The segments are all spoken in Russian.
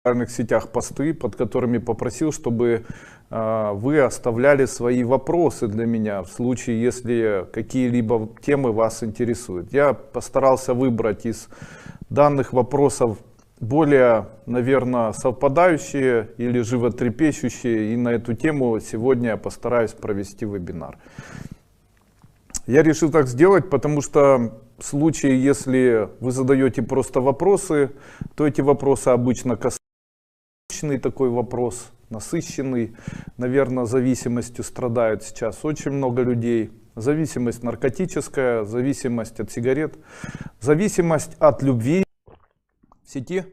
социальных сетях посты, под которыми попросил, чтобы вы оставляли свои вопросы для меня в случае, если какие-либо темы вас интересуют. Я постарался выбрать из данных вопросов более, наверное, совпадающие или животрепещущие, и на эту тему сегодня я постараюсь провести вебинар. Я решил так сделать, потому что в случае, если вы задаете просто вопросы, то эти вопросы обычно касаются такой вопрос, насыщенный, наверное, зависимостью страдают сейчас очень много людей. Зависимость наркотическая, зависимость от сигарет, зависимость от любви в сети.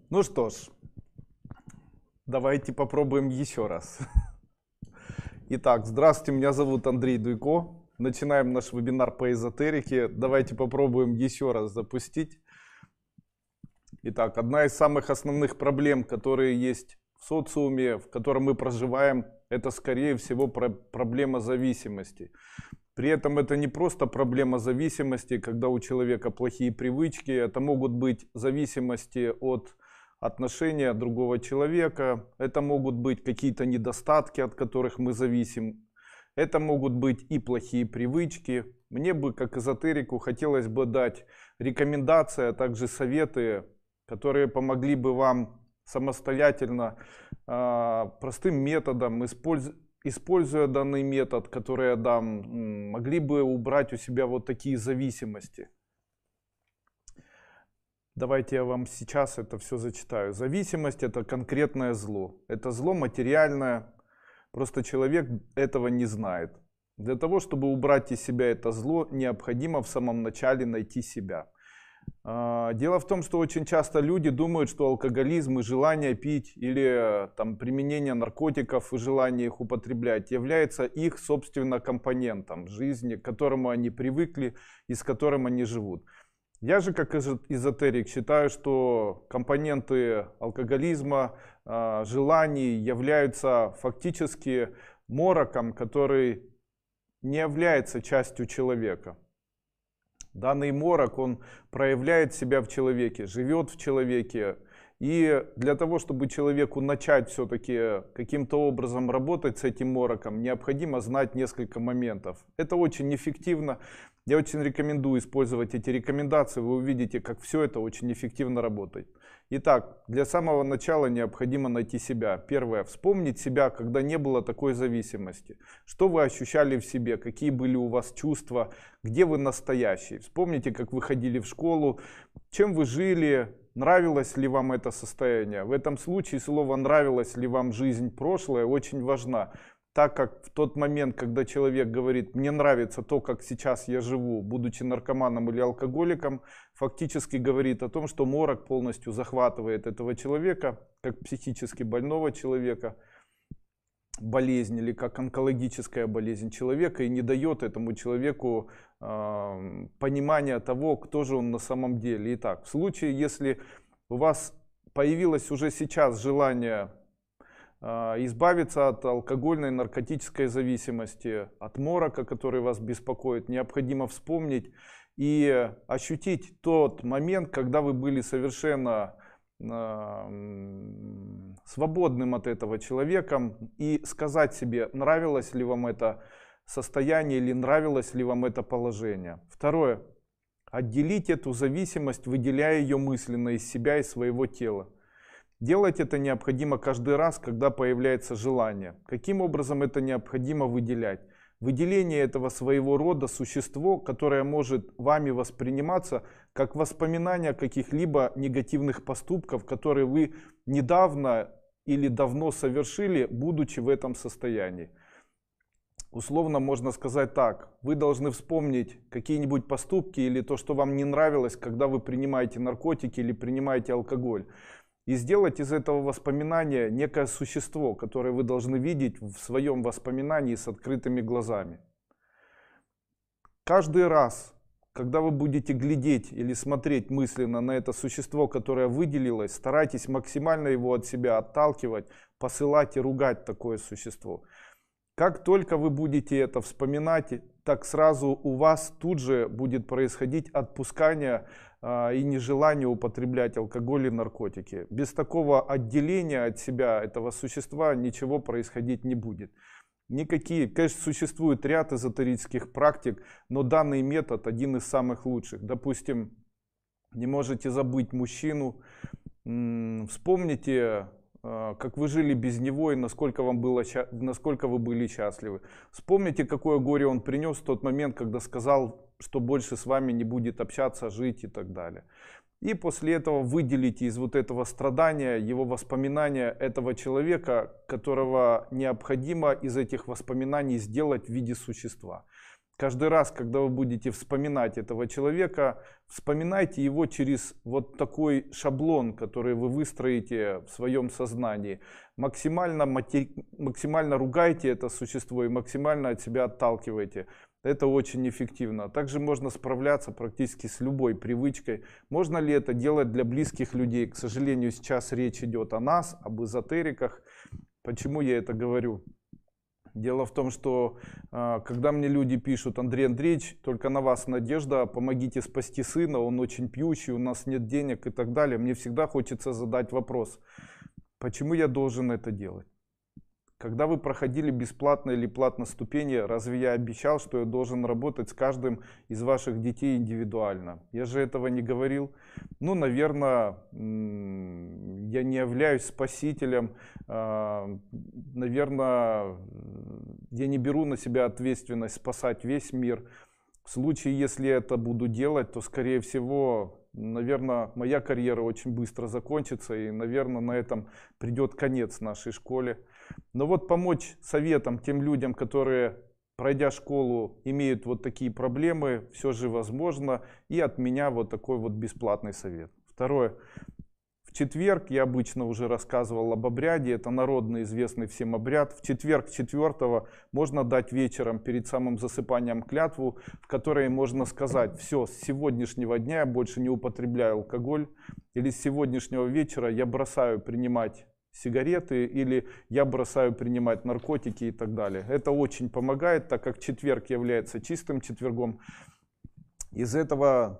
Ну что ж, давайте попробуем еще раз. Итак, здравствуйте, меня зовут Андрей Дуйко. Начинаем наш вебинар по эзотерике. Давайте попробуем еще раз запустить. Итак, одна из самых основных проблем, которые есть в социуме, в котором мы проживаем, это, скорее всего, проблема зависимости. При этом это не просто проблема зависимости, когда у человека плохие привычки, это могут быть зависимости от отношения другого человека, это могут быть какие-то недостатки, от которых мы зависим, это могут быть и плохие привычки. Мне бы, как эзотерику, хотелось бы дать рекомендации, а также советы, которые помогли бы вам самостоятельно, простым методом, используя данный метод, который я дам, могли бы убрать у себя вот такие зависимости. Давайте я вам сейчас это все зачитаю. Зависимость — это конкретное зло. Это зло материальное, просто человек этого не знает. Для того, чтобы убрать из себя это зло, необходимо в самом начале найти себя. Дело в том, что очень часто люди думают, что алкоголизм и желание пить или там, применение наркотиков и желание их употреблять является их, собственно, компонентом жизни, к которому они привыкли и с которым они живут. Я же, как эзотерик, считаю, что компоненты алкоголизма, желаний являются фактически мороком, который не является частью человека. Данный морок, он проявляет себя в человеке, живет в человеке. И для того, чтобы человеку начать все-таки каким-то образом работать с этим мороком, необходимо знать несколько моментов. Это очень эффективно. Я очень рекомендую использовать эти рекомендации. Вы увидите, как все это очень эффективно работает. Итак, для самого начала необходимо найти себя. Первое. Вспомнить себя, когда не было такой зависимости. Что вы ощущали в себе, какие были у вас чувства, где вы настоящие. Вспомните, как вы ходили в школу, чем вы жили, нравилось ли вам это состояние. В этом случае слово «нравилась ли вам жизнь прошлая» очень важно. Так как в тот момент, когда человек говорит «мне нравится то, как сейчас я живу, будучи наркоманом или алкоголиком», фактически говорит о том, что морок полностью захватывает этого человека, как психически больного человека, болезнь или как онкологическая болезнь человека, и не дает этому человеку понимания того, кто же он на самом деле. Итак, в случае, если у вас появилось уже сейчас желание избавиться от алкогольной, наркотической зависимости, от морока, который вас беспокоит, необходимо вспомнить и ощутить тот момент, когда вы были совершенно свободным от этого человеком, и сказать себе, нравилось ли вам это состояние или нравилось ли вам это положение. Второе. Отделить эту зависимость, выделяя ее мысленно из себя и своего тела. Делать это необходимо каждый раз, когда появляется желание. Каким образом это необходимо выделять? Выделение этого своего рода существо, которое может вами восприниматься как воспоминание каких-либо негативных поступков, которые вы недавно или давно совершили, будучи в этом состоянии. Условно можно сказать так. Вы должны вспомнить какие-нибудь поступки или то, что вам не нравилось, когда вы принимаете наркотики или принимаете алкоголь. И сделать из этого воспоминания некое существо, которое вы должны видеть в своем воспоминании с открытыми глазами. Каждый раз, когда вы будете глядеть или смотреть мысленно на это существо, которое выделилось, старайтесь максимально его от себя отталкивать, посылать и ругать такое существо. Как только вы будете это вспоминать, так сразу у вас тут же будет происходить отпускание и нежелание употреблять алкоголь и наркотики. Без такого отделения от себя этого существа ничего происходить не будет. Никакие, конечно, существует ряд эзотерических практик, но данный метод один из самых лучших. Допустим, не можете забыть мужчину, вспомните, как вы жили без него и насколько вы были счастливы. Вспомните, какое горе он принес в тот момент, когда сказал, что больше с вами не будет общаться, жить и так далее. И после этого выделите из вот этого страдания его воспоминания этого человека, которого необходимо из этих воспоминаний сделать в виде существа. Каждый раз, когда вы будете вспоминать этого человека, вспоминайте его через вот такой шаблон, который вы выстроите в своем сознании. Максимально ругайте это существо и максимально от себя отталкивайте. Это очень эффективно. Также можно справляться практически с любой привычкой. Можно ли это делать для близких людей? К сожалению, сейчас речь идет о нас, об эзотериках. Почему я это говорю? Дело в том, что когда мне люди пишут: Андрей Андреевич, только на вас надежда, помогите спасти сына, он очень пьющий, у нас нет денег и так далее. Мне всегда хочется задать вопрос: почему я должен это делать? Когда вы проходили бесплатно или платно ступени, разве я обещал, что я должен работать с каждым из ваших детей индивидуально? Я же этого не говорил. Ну, наверное, я не являюсь спасителем. Наверное, я не беру на себя ответственность спасать весь мир. В случае, если я это буду делать, то, скорее всего, наверное, моя карьера очень быстро закончится. И, наверное, на этом придет конец нашей школе. Но вот помочь советом тем людям, которые, пройдя школу, имеют вот такие проблемы, все же возможно. И от меня вот такой вот бесплатный совет. Второе. В четверг, я обычно уже рассказывал об обряде, это народный известный всем обряд. В четверг 4-го можно дать вечером перед самым засыпанием клятву, в которой можно сказать: все, с сегодняшнего дня я больше не употребляю алкоголь, или с сегодняшнего вечера я бросаю принимать сигареты, или я бросаю принимать наркотики и так далее. Это очень помогает, так как четверг является чистым четвергом. Из этого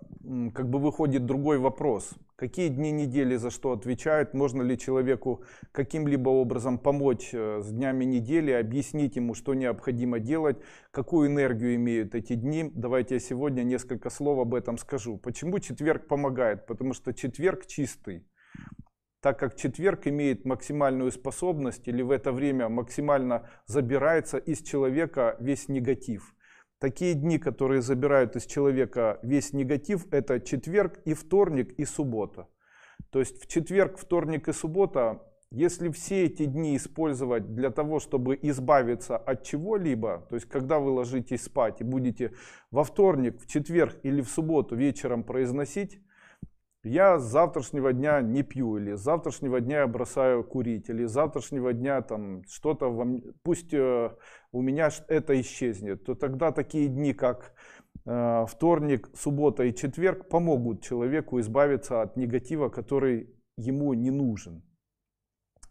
как бы выходит другой вопрос. Какие дни недели за что отвечают? Можно ли человеку каким-либо образом помочь с днями недели, объяснить ему, что необходимо делать, какую энергию имеют эти дни? Давайте я сегодня несколько слов об этом скажу. Почему четверг помогает? Потому что четверг чистый. Так как четверг имеет максимальную способность, или в это время максимально забирается из человека весь негатив. Такие дни, которые забирают из человека весь негатив, это четверг и вторник и суббота. То есть в четверг, вторник и суббота, если все эти дни использовать для того, чтобы избавиться от чего-либо, то есть когда вы ложитесь спать и будете во вторник, в четверг или в субботу вечером произносить: я с завтрашнего дня не пью, или с завтрашнего дня я бросаю курить, или с завтрашнего дня там что-то, пусть у меня это исчезнет, то тогда такие дни, как вторник, суббота и четверг, помогут человеку избавиться от негатива, который ему не нужен.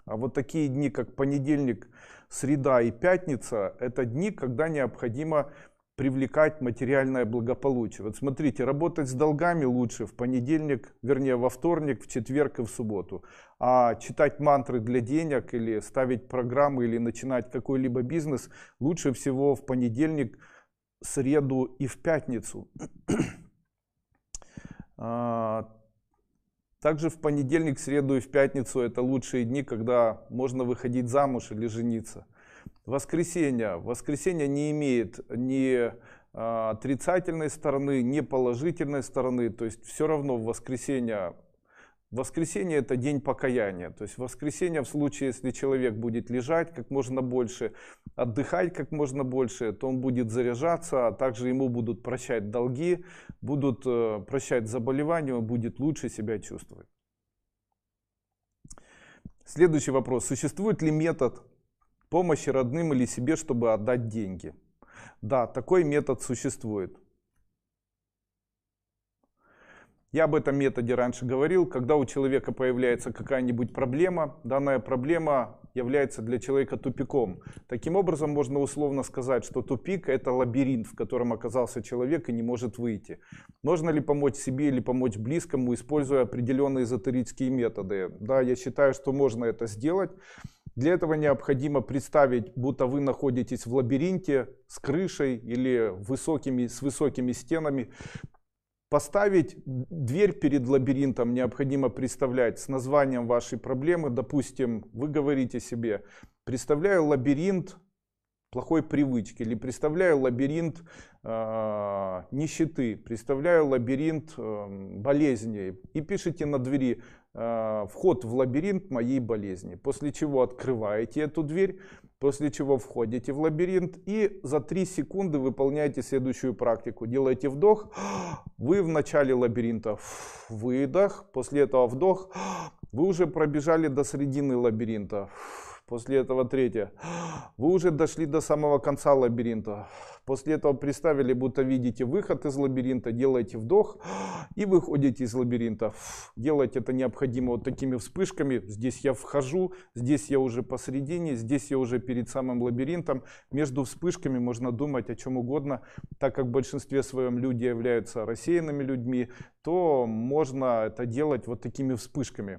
А вот такие дни, как понедельник, среда и пятница, это дни, когда необходимо привлекать материальное благополучие. Вот смотрите, работать с долгами лучше в понедельник, вернее во вторник, в четверг и в субботу. А читать мантры для денег или ставить программы или начинать какой-либо бизнес лучше всего в понедельник, среду и в пятницу. Также в понедельник, среду и в пятницу это лучшие дни, когда можно выходить замуж или жениться. Воскресенье. Воскресенье не имеет ни отрицательной стороны, ни положительной стороны. То есть все равно в воскресенье это день покаяния. То есть в воскресенье, в случае, если человек будет лежать как можно больше, отдыхать как можно больше, то он будет заряжаться, а также ему будут прощать долги, будут прощать заболевания, он будет лучше себя чувствовать. Следующий вопрос. Существует ли метод помощи родным или себе, чтобы отдать деньги? Да, такой метод существует. Я об этом методе раньше говорил. Когда у человека появляется какая-нибудь проблема, данная проблема является для человека тупиком. Таким образом, можно условно сказать, что тупик — это лабиринт, в котором оказался человек и не может выйти. Можно ли помочь себе или помочь близкому, используя определенные эзотерические методы? Да, я считаю, что можно это сделать. Для этого необходимо представить, будто вы находитесь в лабиринте с крышей или с высокими стенами. Поставить дверь перед лабиринтом необходимо представлять с названием вашей проблемы. Допустим, вы говорите себе: представляю лабиринт плохой привычки, или представляю лабиринт нищеты, представляю лабиринт болезней, и пишите на двери: вход в лабиринт моей болезни. После чего открываете эту дверь, после чего входите в лабиринт и за 3 секунды выполняете следующую практику. Делаете вдох, вы в начале лабиринта, выдох, после этого вдох, вы уже пробежали до середины лабиринта. После этого третье. Вы уже дошли до самого конца лабиринта. После этого представили, будто видите выход из лабиринта. Делаете вдох и выходите из лабиринта. Делать это необходимо вот такими вспышками. Здесь я вхожу, здесь я уже посередине, здесь я уже перед самым лабиринтом. Между вспышками можно думать о чем угодно. Так как в большинстве своем люди являются рассеянными людьми, то можно это делать вот такими вспышками.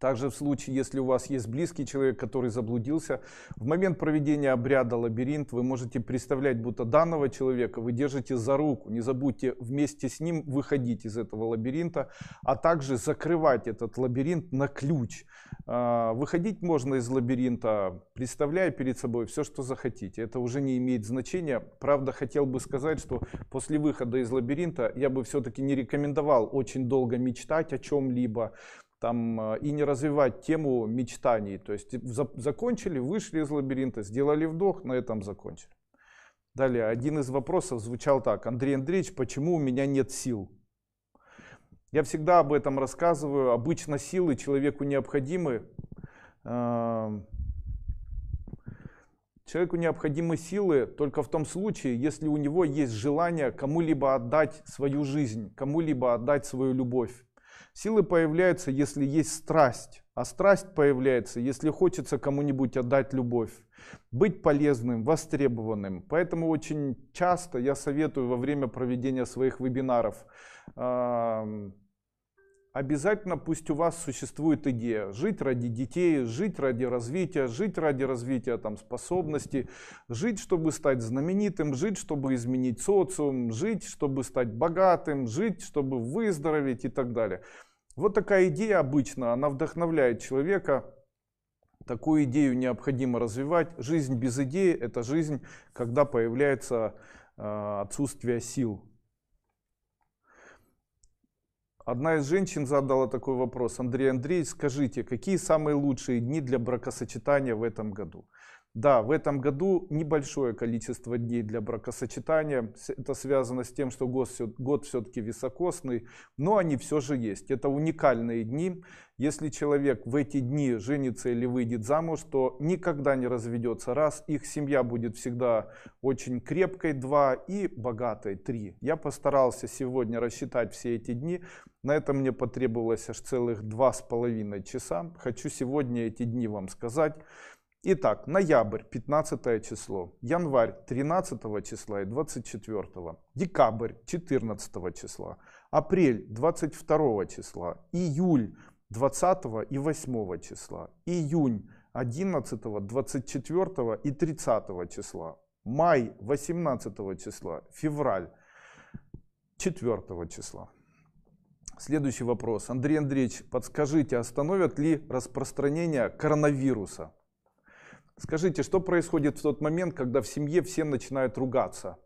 Также в случае, если у вас есть близкий человек, который заблудился, в момент проведения обряда лабиринт вы можете представлять, будто данного человека вы держите за руку. Не забудьте вместе с ним выходить из этого лабиринта, а также закрывать этот лабиринт на ключ. Выходить можно из лабиринта, представляя перед собой все, что захотите. Это уже не имеет значения. Правда, хотел бы сказать, что после выхода из лабиринта я бы все-таки не рекомендовал очень долго мечтать о чем-либо. И не развивать тему мечтаний. То есть закончили, вышли из лабиринта, сделали вдох, на этом закончили. Далее, один из вопросов звучал так: Андрей Андреевич, почему у меня нет сил? Я всегда об этом рассказываю. Обычно силы человеку необходимы. Человеку необходимы силы только в том случае, если у него есть желание кому-либо отдать свою жизнь, кому-либо отдать свою любовь. Силы появляются, если есть страсть, а страсть появляется, если хочется кому-нибудь отдать любовь, быть полезным, востребованным. Поэтому очень часто я советую во время проведения своих вебинаров: обязательно пусть у вас существует идея жить ради детей, жить ради развития способностей, жить, чтобы стать знаменитым, жить, чтобы изменить социум, жить, чтобы стать богатым, жить, чтобы выздороветь и так далее. Вот такая идея обычно, она вдохновляет человека. Такую идею необходимо развивать. Жизнь без идеи — это жизнь, когда появляется отсутствие сил. Одна из женщин задала такой вопрос: Андрей Андреевич, скажите, какие самые лучшие дни для бракосочетания в этом году? Да, в этом году небольшое количество дней для бракосочетания. Это связано с тем, что год все-таки високосный, но они все же есть. Это уникальные дни. Если человек в эти дни женится или выйдет замуж, то никогда не разведется. Раз, их семья будет всегда очень крепкой, 2, и богатой, 3. Я постарался сегодня рассчитать все эти дни. На это мне потребовалось аж целых 2,5 часа. Хочу сегодня эти дни вам сказать. Итак, ноябрь, 15 число, январь, 13 числа и 24, декабрь, 14 числа, апрель, 22 числа, июль, 20 и 8 числа, июнь, 11, 24 и 30 числа, май, 18 числа, февраль, 4 числа. Следующий вопрос. Андрей Андреевич, подскажите, остановят ли распространение коронавируса? Скажите, что происходит в тот момент, когда в семье все начинают ругаться?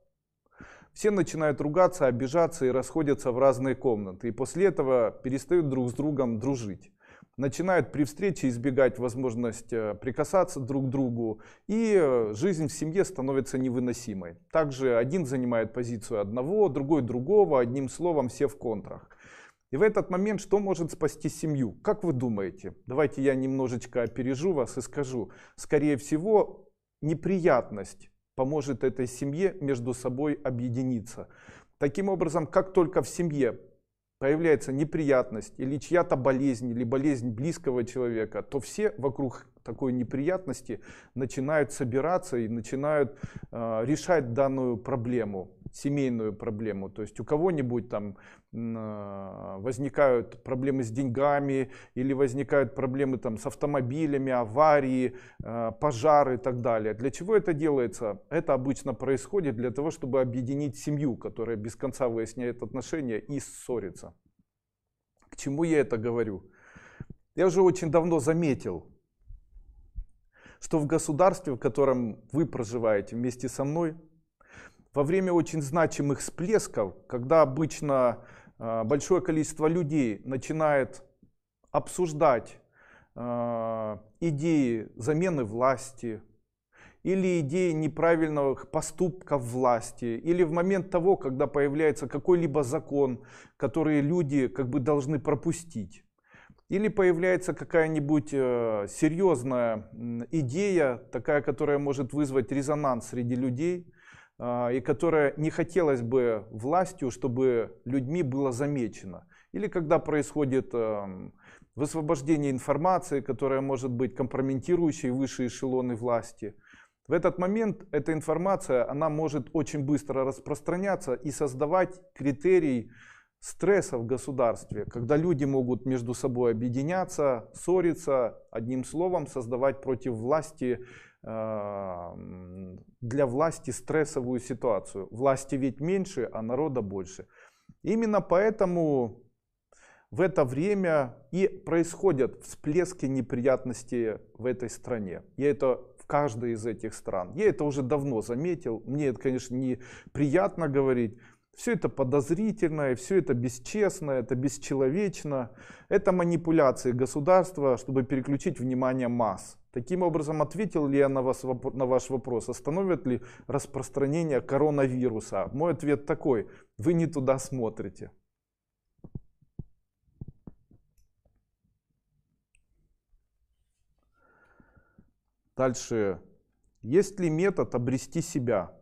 Все начинают ругаться, обижаться и расходятся в разные комнаты. И после этого перестают друг с другом дружить. Начинают при встрече избегать возможность прикасаться друг к другу. И жизнь в семье становится невыносимой. Также один занимает позицию одного, другой другого. Одним словом, все в контрах. И в этот момент что может спасти семью? Как вы думаете? Давайте я немножечко опережу вас и скажу. Скорее всего, неприятность поможет этой семье между собой объединиться. Таким образом, как только в семье появляется неприятность или чья-то болезнь, или болезнь близкого человека, то все вокруг такой неприятности начинают собираться и начинают решать данную проблему, семейную проблему. То есть у кого-нибудь там возникают проблемы с деньгами, или возникают проблемы там с автомобилями, аварии, пожары и так далее. Для чего это делается? Это обычно происходит для того, чтобы объединить семью, которая без конца выясняет отношения и ссорится. К чему я это говорю? Я уже очень давно заметил, что в государстве, в котором вы проживаете вместе со мной, во время очень значимых всплесков, когда обычно большое количество людей начинает обсуждать идеи замены власти, или идеи неправильных поступков власти, или в момент того, когда появляется какой-либо закон, который люди как бы должны пропустить, или появляется какая-нибудь серьезная идея, такая, которая может вызвать резонанс среди людей, и которая не хотелось бы властью, чтобы людьми было замечено. Или когда происходит высвобождение информации, которая может быть компрометирующей высшие эшелоны власти. В этот момент эта информация, она может очень быстро распространяться и создавать критерий стресса в государстве, когда люди могут между собой объединяться, ссориться, одним словом создавать против власти, для власти стрессовую ситуацию. Власти ведь меньше, а народа больше. Именно поэтому в это время и происходят всплески неприятностей в этой стране. Я это в каждой из этих стран. Я это уже давно заметил. Мне это, конечно, неприятно говорить. Все это подозрительно, все это бесчестно, это бесчеловечно. Это манипуляции государства, чтобы переключить внимание масс. Таким образом, ответил ли я на ваш вопрос, остановит ли распространение коронавируса? Мой ответ такой: вы не туда смотрите. Дальше. Есть ли метод обрести себя?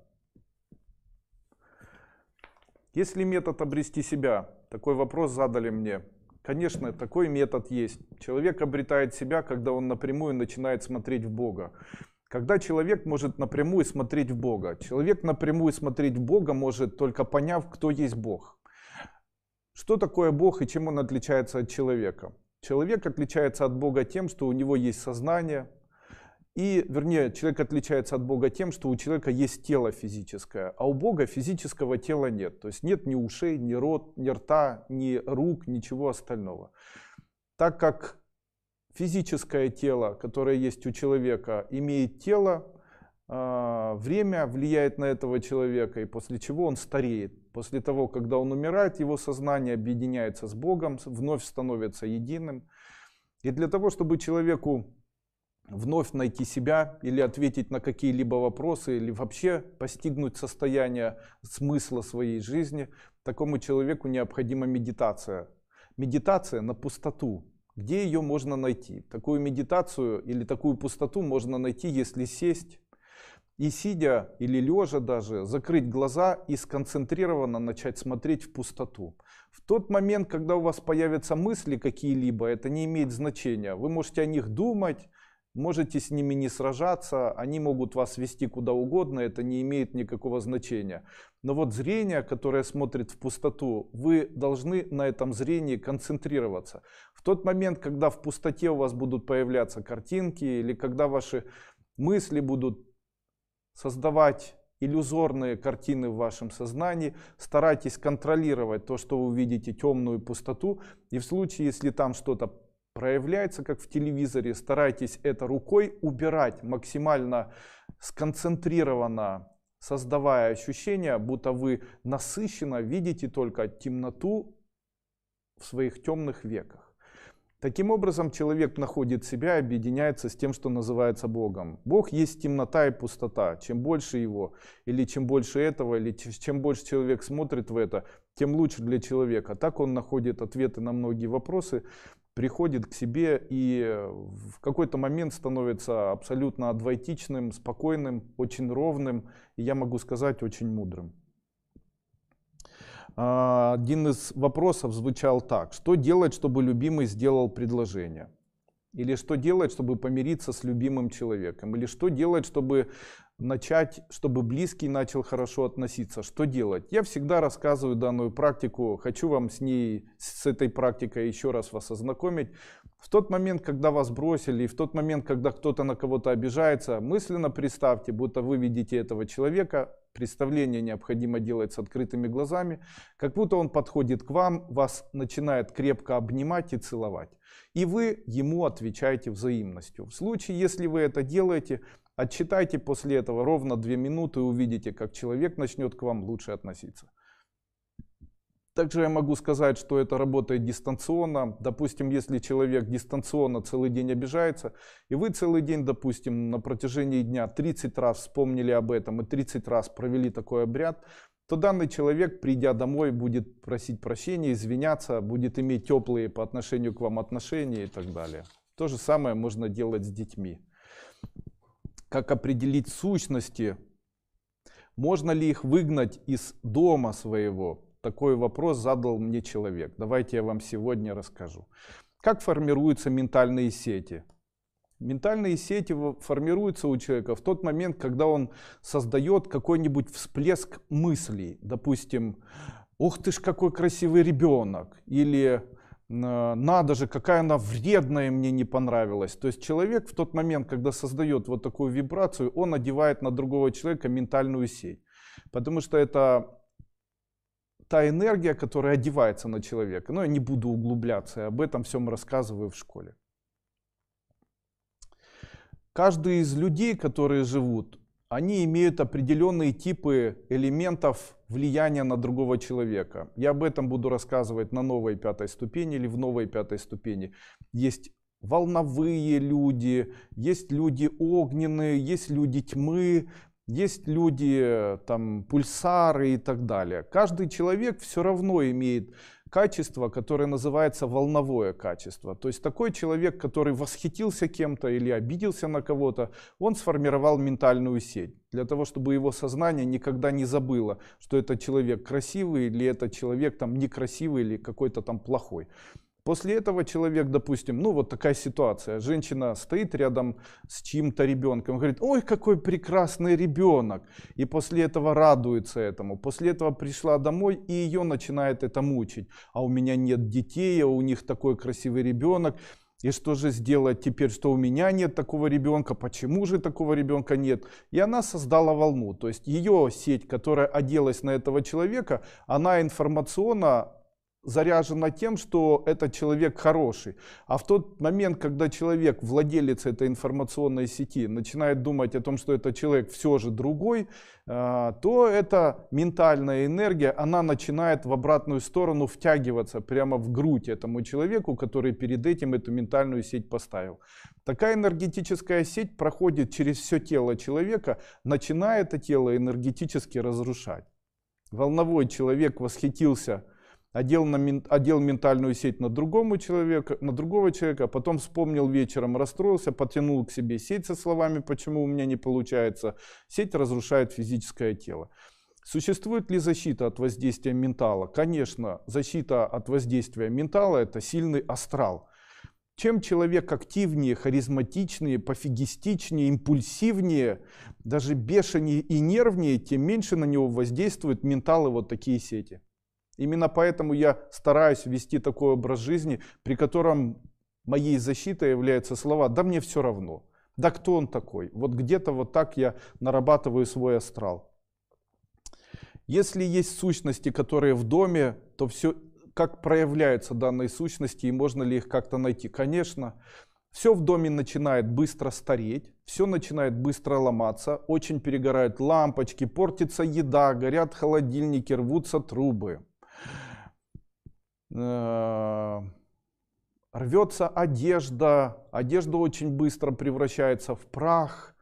Есть ли метод обрести себя? Такой вопрос задали мне. Конечно, такой метод есть. Человек обретает себя, когда он напрямую начинает смотреть в Бога. Когда человек может напрямую смотреть в Бога? Человек напрямую смотреть в Бога может, только поняв, кто есть Бог. Что такое Бог и чем он отличается от человека? Человек отличается от Бога тем, что у него есть сознание. И, вернее, человек отличается от Бога тем, что у человека есть тело физическое, а у Бога физического тела нет. То есть нет ни ушей, ни рта, ни рук, ничего остального. Так как физическое тело, которое есть у человека, имеет тело, время влияет на этого человека, и после чего он стареет. После того, когда он умирает, его сознание объединяется с Богом, вновь становится единым. И для того, чтобы человеку вновь найти себя или ответить на какие-либо вопросы, или вообще постигнуть состояние смысла своей жизни, такому человеку необходима медитация. Медитация на пустоту. Где ее можно найти? Такую медитацию или такую пустоту можно найти, если сесть и, сидя или лежа даже, закрыть глаза и сконцентрированно начать смотреть в пустоту. В тот момент, когда у вас появятся мысли какие-либо, это не имеет значения. Вы можете о них думать, можете с ними не сражаться, они могут вас вести куда угодно, это не имеет никакого значения. Но вот зрение, которое смотрит в пустоту, вы должны на этом зрении концентрироваться. В тот момент, когда в пустоте у вас будут появляться картинки, или когда ваши мысли будут создавать иллюзорные картины в вашем сознании, старайтесь контролировать то, что вы видите, темную пустоту, и в случае, если там что-то проявляется, как в телевизоре, старайтесь это рукой убирать максимально сконцентрированно, создавая ощущение, будто вы насыщенно видите только темноту в своих темных веках. Таким образом, человек находит себя и объединяется с тем, что называется Богом. Бог есть темнота и пустота. Чем больше его, или чем больше этого, или чем больше человек смотрит в это, тем лучше для человека. Так он находит ответы на многие вопросы, приходит к себе и в какой-то момент становится абсолютно адвайтичным, спокойным, очень ровным и, я могу сказать, очень мудрым. Один из вопросов звучал так: что делать, чтобы любимый сделал предложение? Или что делать, чтобы помириться с любимым человеком? Или что делать, чтобы чтобы близкий начал хорошо относиться? Что делать? Я всегда рассказываю данную практику, хочу вам с этой практикой еще раз вас ознакомить. В тот момент, когда вас бросили, и в тот момент, когда кто-то на кого-то обижается, мысленно представьте, будто вы видите этого человека. Представление необходимо делать с открытыми глазами, как будто он подходит к вам, вас начинает крепко обнимать и целовать. И вы ему отвечаете взаимностью. В случае, если вы это делаете, отсчитайте после этого ровно 2 минуты и увидите, как человек начнет к вам лучше относиться. Также я могу сказать, что это работает дистанционно. Допустим, если человек дистанционно целый день обижается, и вы целый день, допустим, на протяжении дня 30 раз вспомнили об этом и 30 раз провели такой обряд, то данный человек, придя домой, будет просить прощения, извиняться, будет иметь теплые по отношению к вам отношения и так далее. То же самое можно делать с детьми. Как определить сущности? Можно ли их выгнать из дома своего? Такой вопрос задал мне человек. Давайте я вам сегодня расскажу. Как формируются ментальные сети? Ментальные сети формируются у человека в тот момент, когда он создает какой-нибудь всплеск мыслей. Допустим, ух ты ж, какой красивый ребенок. Или надо же, какая она вредная, мне не понравилась. То есть человек в тот момент, когда создает вот такую вибрацию, он одевает на другого человека ментальную сеть. Потому что это та энергия, которая одевается на человека. Но я не буду углубляться, я об этом всем рассказываю в школе. Каждый из людей, которые живут, они имеют определенные типы элементов влияния на другого человека. Я об этом буду рассказывать на новой 5-й ступени или в новой 5-й ступени. Есть волновые люди, есть люди огненные, есть люди тьмы, есть люди там пульсары и так далее. Каждый человек все равно имеет качество, которое называется волновое качество. То есть такой человек, который восхитился кем-то или обиделся на кого-то, он сформировал ментальную сеть. Для того, чтобы его сознание никогда не забыло, что этот человек красивый или этот человек там некрасивый или какой-то там плохой. После этого человек, допустим, ну вот такая ситуация, женщина стоит рядом с чьим-то ребенком, говорит: ой, какой прекрасный ребенок, и после этого радуется этому, после этого пришла домой и ее начинает это мучить, а у меня нет детей, а у них такой красивый ребенок, и что же сделать теперь, что у меня нет такого ребенка, почему же такого ребенка нет? И она создала волну, то есть ее сеть, которая оделась на этого человека, она информационно заряжена тем, что этот человек хороший. А в тот момент, когда человек, владелец этой информационной сети, начинает думать о том, что этот человек все же другой, то эта ментальная энергия, она начинает в обратную сторону втягиваться прямо в грудь этому человеку, который перед этим эту ментальную сеть поставил. Такая энергетическая сеть проходит через все тело человека, начиная это тело энергетически разрушать. Волновой человек восхитился, одел ментальную сеть на другого человека, а потом вспомнил вечером, расстроился, потянул к себе сеть со словами: почему у меня не получается. Сеть разрушает физическое тело. Существует ли защита от воздействия ментала? Конечно, защита от воздействия ментала — это сильный астрал. Чем человек активнее, харизматичнее, пофигистичнее, импульсивнее, даже бешенее и нервнее, тем меньше на него воздействуют менталы вот такие сети. Именно поэтому я стараюсь вести такой образ жизни, при котором моей защитой являются слова: да мне все равно, да кто он такой. Вот где-то вот так я нарабатываю свой астрал. Если есть сущности, которые в доме, то все, как проявляются данные сущности и можно ли их как-то найти? Конечно, все в доме начинает быстро стареть, все начинает быстро ломаться, очень перегорают лампочки, портится еда, горят холодильники, рвутся трубы. Рвется одежда, одежда очень быстро превращается в прах,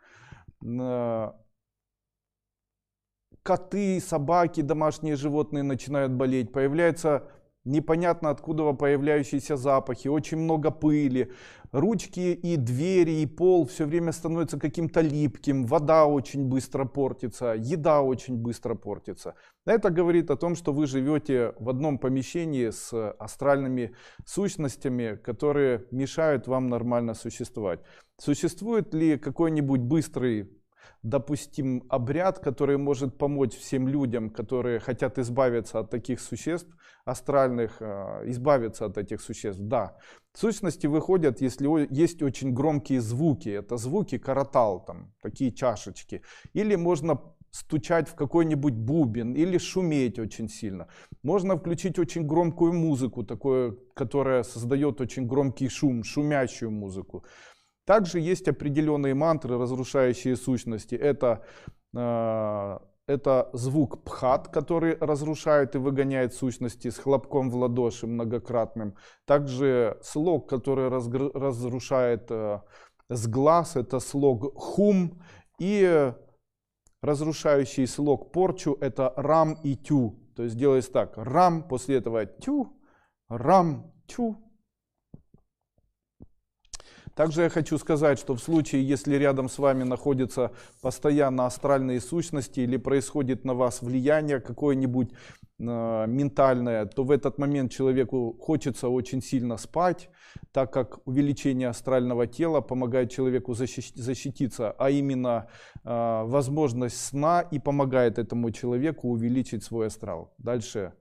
коты, собаки, домашние животные начинают болеть, появляются непонятно откуда появляющиеся запахи, очень много пыли, ручки и двери и пол все время становятся каким-то липким, вода очень быстро портится, еда очень быстро портится. Это говорит о том, что вы живете в одном помещении с астральными сущностями, которые мешают вам нормально существовать. Существует ли какой-нибудь быстрый, допустим, обряд, который может помочь всем людям, которые хотят избавиться от таких существ астральных, избавиться от этих существ? Да. Сущности выходят, если есть очень громкие звуки. Это звуки каратал, там, такие чашечки. Или можно стучать в какой-нибудь бубен, или шуметь очень сильно. Можно включить очень громкую музыку, такую, которая создает очень громкий шум, шумящую музыку. Также есть определенные мантры, разрушающие сущности. Это звук пхат, который разрушает и выгоняет сущности с хлопком в ладоши многократным. Также слог, который разрушает с глаз, это слог хум. И разрушающий слог порчу, это рам и тю. То есть делается так: рам, после этого тю, рам, тю. Также я хочу сказать, что в случае, если рядом с вами находятся постоянно астральные сущности или происходит на вас влияние какое-нибудь ментальное, то в этот момент человеку хочется очень сильно спать, так как увеличение астрального тела помогает человеку защититься, а именно возможность сна и помогает этому человеку увеличить свой астрал. Дальше.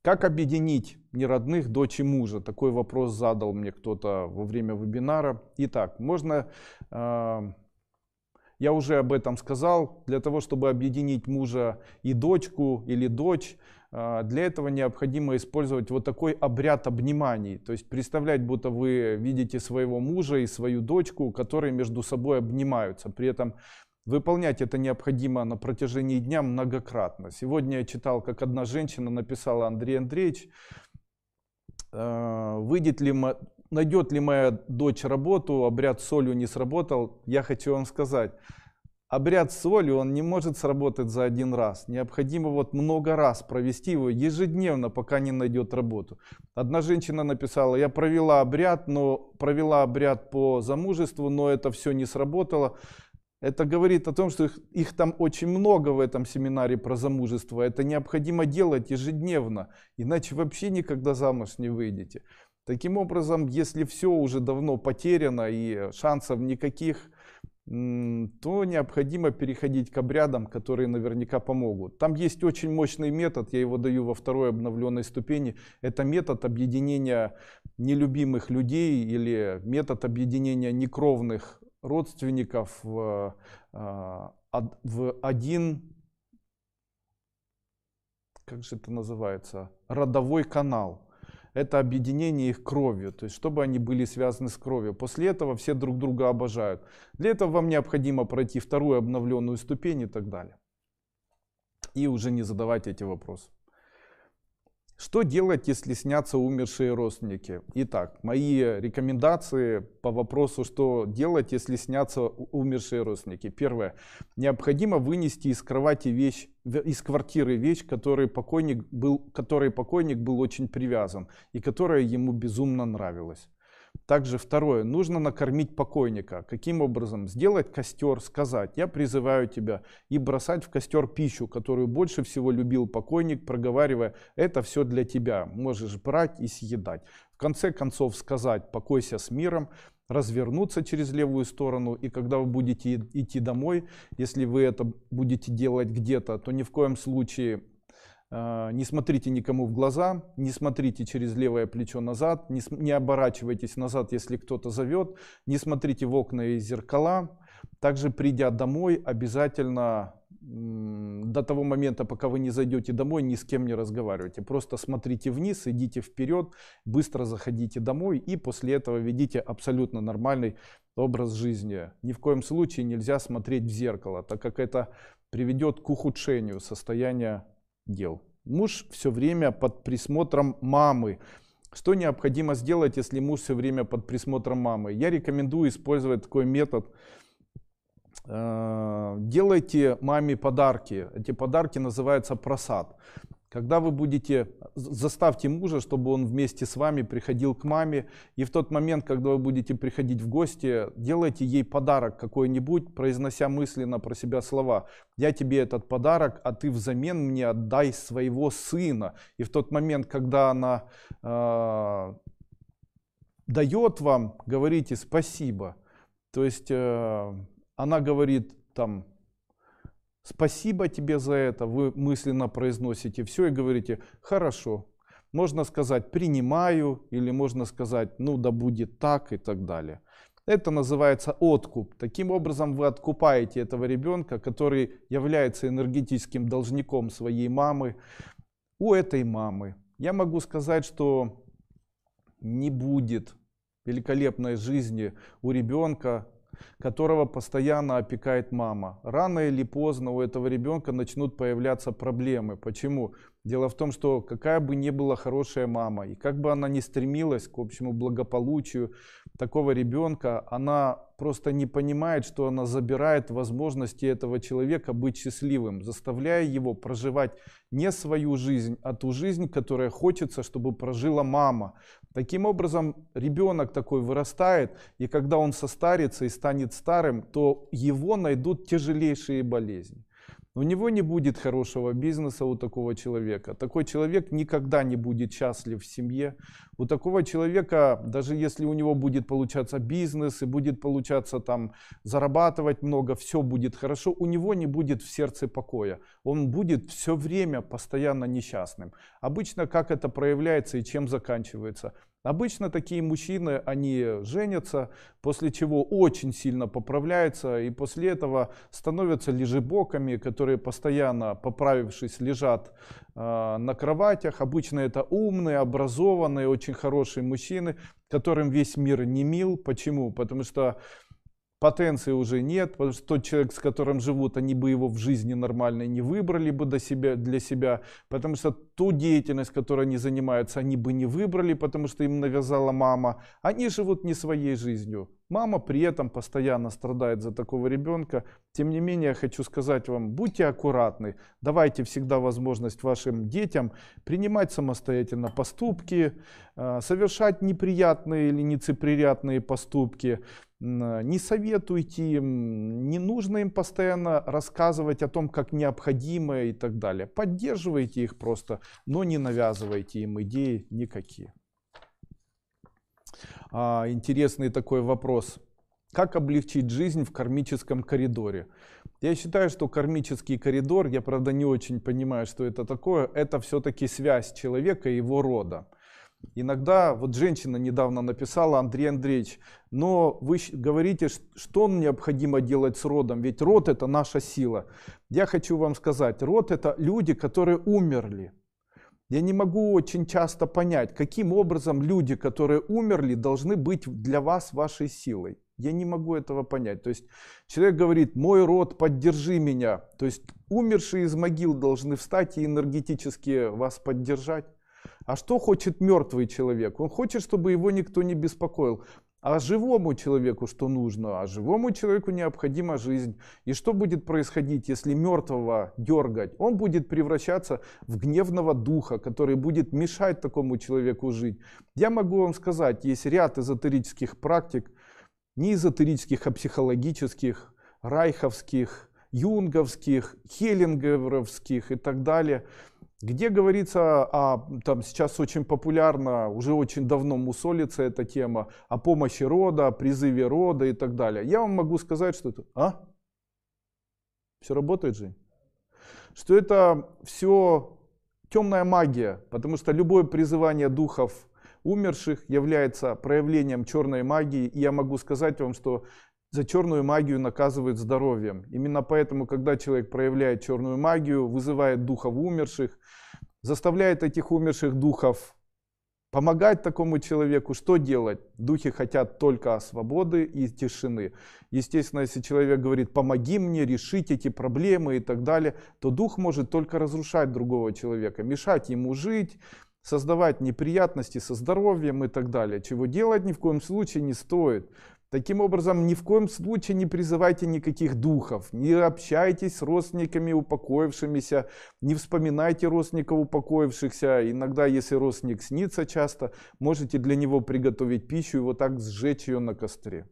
Как объединить неродных дочь и мужа? Такой вопрос задал мне кто-то во время вебинара. Итак, можно, я уже об этом сказал, для того, чтобы объединить мужа и дочку или дочь, для этого необходимо использовать вот такой обряд обниманий. То есть представлять, будто вы видите своего мужа и свою дочку, которые между собой обнимаются. При этом выполнять это необходимо на протяжении дня многократно. Сегодня я читал, как одна женщина написала: Андрей Андреевич, найдет ли моя дочь работу, обряд с солью не сработал. Я хочу вам сказать, обряд с солью, он не может сработать за один раз. Необходимо вот много раз провести его ежедневно, пока не найдет работу. Одна женщина написала: я провела обряд по замужеству, но это все не сработало. Это говорит о том, что их там очень много в этом семинаре про замужество. Это необходимо делать ежедневно, иначе вообще никогда замуж не выйдете. Таким образом, если все уже давно потеряно и шансов никаких, то необходимо переходить к обрядам, которые наверняка помогут. Там есть очень мощный метод, я его даю во второй обновленной ступени. Это метод объединения нелюбимых людей или метод объединения некровных родственников в один, как же это называется, родовой канал. Это объединение их кровью, то есть чтобы они были связаны с кровью. После этого все друг друга обожают. Для этого вам необходимо пройти вторую обновленную ступень и так далее. И уже не задавать эти вопросы. Что делать, если снятся умершие родственники? Итак, мои рекомендации по вопросу, что делать, если снятся умершие родственники. Первое. Необходимо вынести из квартиры вещь, которой покойник был очень привязан и которая ему безумно нравилась. Также второе. Нужно накормить покойника. Каким образом? Сделать костер, сказать: я призываю тебя, и бросать в костер пищу, которую больше всего любил покойник, проговаривая: это все для тебя, можешь брать и съедать. В конце концов сказать: покойся с миром, развернуться через левую сторону, и когда вы будете идти домой, если вы это будете делать где-то, то ни в коем случае не смотрите никому в глаза, не смотрите через левое плечо назад, не оборачивайтесь назад, если кто-то зовет, не смотрите в окна и зеркала. Также, придя домой, обязательно до того момента, пока вы не зайдете домой, ни с кем не разговаривайте. Просто смотрите вниз, идите вперед, быстро заходите домой и после этого ведите абсолютно нормальный образ жизни. Ни в коем случае нельзя смотреть в зеркало, так как это приведет к ухудшению состояния дел. Муж все время под присмотром мамы. Что необходимо сделать, если муж все время под присмотром мамы? Я рекомендую использовать такой метод. Делайте маме подарки. Эти подарки называются прасад. Когда вы будете, заставьте мужа, чтобы он вместе с вами приходил к маме. И в тот момент, когда вы будете приходить в гости, делайте ей подарок какой-нибудь, произнося мысленно про себя слова. Я тебе этот подарок, а ты взамен мне отдай своего сына. И в тот момент, когда она дает вам, говорите спасибо. То есть она говорит там, спасибо тебе за это, вы мысленно произносите все и говорите, хорошо. Можно сказать, принимаю, или можно сказать, ну да будет так и так далее. Это называется откуп. Таким образом вы откупаете этого ребенка, который является энергетическим должником своей мамы, у этой мамы. Я могу сказать, что не будет великолепной жизни у ребенка, которого постоянно опекает мама. Рано или поздно у этого ребенка начнут появляться проблемы. Почему? Дело в том, что какая бы ни была хорошая мама, и как бы она ни стремилась к общему благополучию такого ребенка, она просто не понимает, что она забирает возможности этого человека быть счастливым, заставляя его проживать не свою жизнь, а ту жизнь, которая хочется, чтобы прожила мама. Таким образом, ребенок такой вырастает, и когда он состарится и станет старым, то его найдут тяжелейшие болезни. У него не будет хорошего бизнеса у такого человека. Такой человек никогда не будет счастлив в семье. У такого человека, даже если у него будет получаться бизнес и будет получаться там зарабатывать много, все будет хорошо, у него не будет в сердце покоя. Он будет все время постоянно несчастным. Обычно как это проявляется и чем заканчивается? Обычно такие мужчины, они женятся, после чего очень сильно поправляются и после этого становятся лежебоками, которые постоянно, поправившись, лежат на кроватях. Обычно это умные, образованные, очень хорошие мужчины, которым весь мир не мил. Почему? Потому что потенции уже нет, потому что тот человек, с которым живут, они бы его в жизни нормальной не выбрали бы для себя, потому что ту деятельность, которой они занимаются, они бы не выбрали, потому что им навязала мама. Они живут не своей жизнью. Мама при этом постоянно страдает за такого ребенка. Тем не менее, я хочу сказать вам, будьте аккуратны, давайте всегда возможность вашим детям принимать самостоятельно поступки, совершать неприятные или нецеприятные поступки. Не советуйте им, не нужно им постоянно рассказывать о том, как необходимо и так далее. Поддерживайте их просто, но не навязывайте им идеи никакие. Интересный такой вопрос. Как облегчить жизнь в кармическом коридоре? Я считаю, что кармический коридор, я правда не очень понимаю, что это такое, это все-таки связь человека и его рода. Иногда, вот женщина недавно написала, Андрей Андреевич, но вы говорите, что необходимо делать с родом, ведь род это наша сила. Я хочу вам сказать, род это люди, которые умерли. Я не могу очень часто понять, каким образом люди, которые умерли, должны быть для вас вашей силой. Я не могу этого понять. То есть человек говорит, мой род, поддержи меня. То есть умершие из могил должны встать и энергетически вас поддержать. А что хочет мертвый человек? Он хочет, чтобы его никто не беспокоил. А живому человеку что нужно? А живому человеку необходима жизнь. И что будет происходить, если мертвого дергать? Он будет превращаться в гневного духа, который будет мешать такому человеку жить. Я могу вам сказать, есть ряд эзотерических практик, не эзотерических, а психологических, райховских, юнговских, хеллингеровских и так далее, где говорится, там сейчас очень популярно, уже очень давно мусолится эта тема, о помощи рода, о призыве рода и так далее. Я вам могу сказать, что это... Все работает, Жень? Что это все темная магия, потому что любое призывание духов умерших является проявлением черной магии. И я могу сказать вам, что за черную магию наказывают здоровьем. Именно поэтому, когда человек проявляет черную магию, вызывает духов умерших, заставляет этих умерших духов помогать такому человеку, что делать? Духи хотят только свободы и тишины. Естественно, если человек говорит, помоги мне решить эти проблемы и так далее, то дух может только разрушать другого человека, мешать ему жить, создавать неприятности со здоровьем и так далее, чего делать ни в коем случае не стоит. Таким образом, ни в коем случае не призывайте никаких духов, не общайтесь с родственниками упокоившимися, не вспоминайте родственников упокоившихся. Иногда, если родственник снится часто, можете для него приготовить пищу и вот так сжечь ее на костре.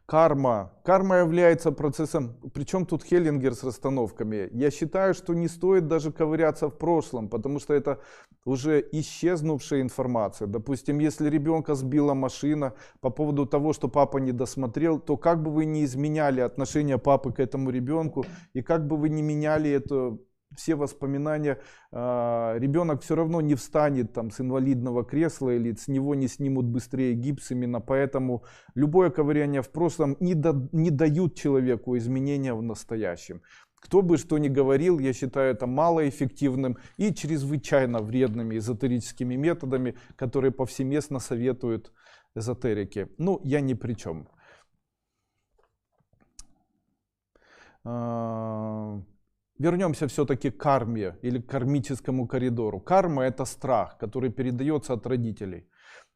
Карма. Карма является процессом, причем тут Хеллингер с расстановками. Я считаю, что не стоит даже ковыряться в прошлом, потому что это уже исчезнувшая информация. Допустим, если ребенка сбила машина по поводу того, что папа не досмотрел, то как бы вы ни изменяли отношение папы к этому ребенку, и как бы вы ни меняли это, все воспоминания, ребенок все равно не встанет там с инвалидного кресла или с него не снимут быстрее гипс. Именно поэтому любое ковыряние в прошлом не дают человеку изменения в настоящем. Кто бы что ни говорил, я считаю это малоэффективным и чрезвычайно вредными эзотерическими методами, которые повсеместно советуют эзотерики. Ну, я ни при чем. Вернемся все-таки к карме или к кармическому коридору. Карма — это страх, который передается от родителей.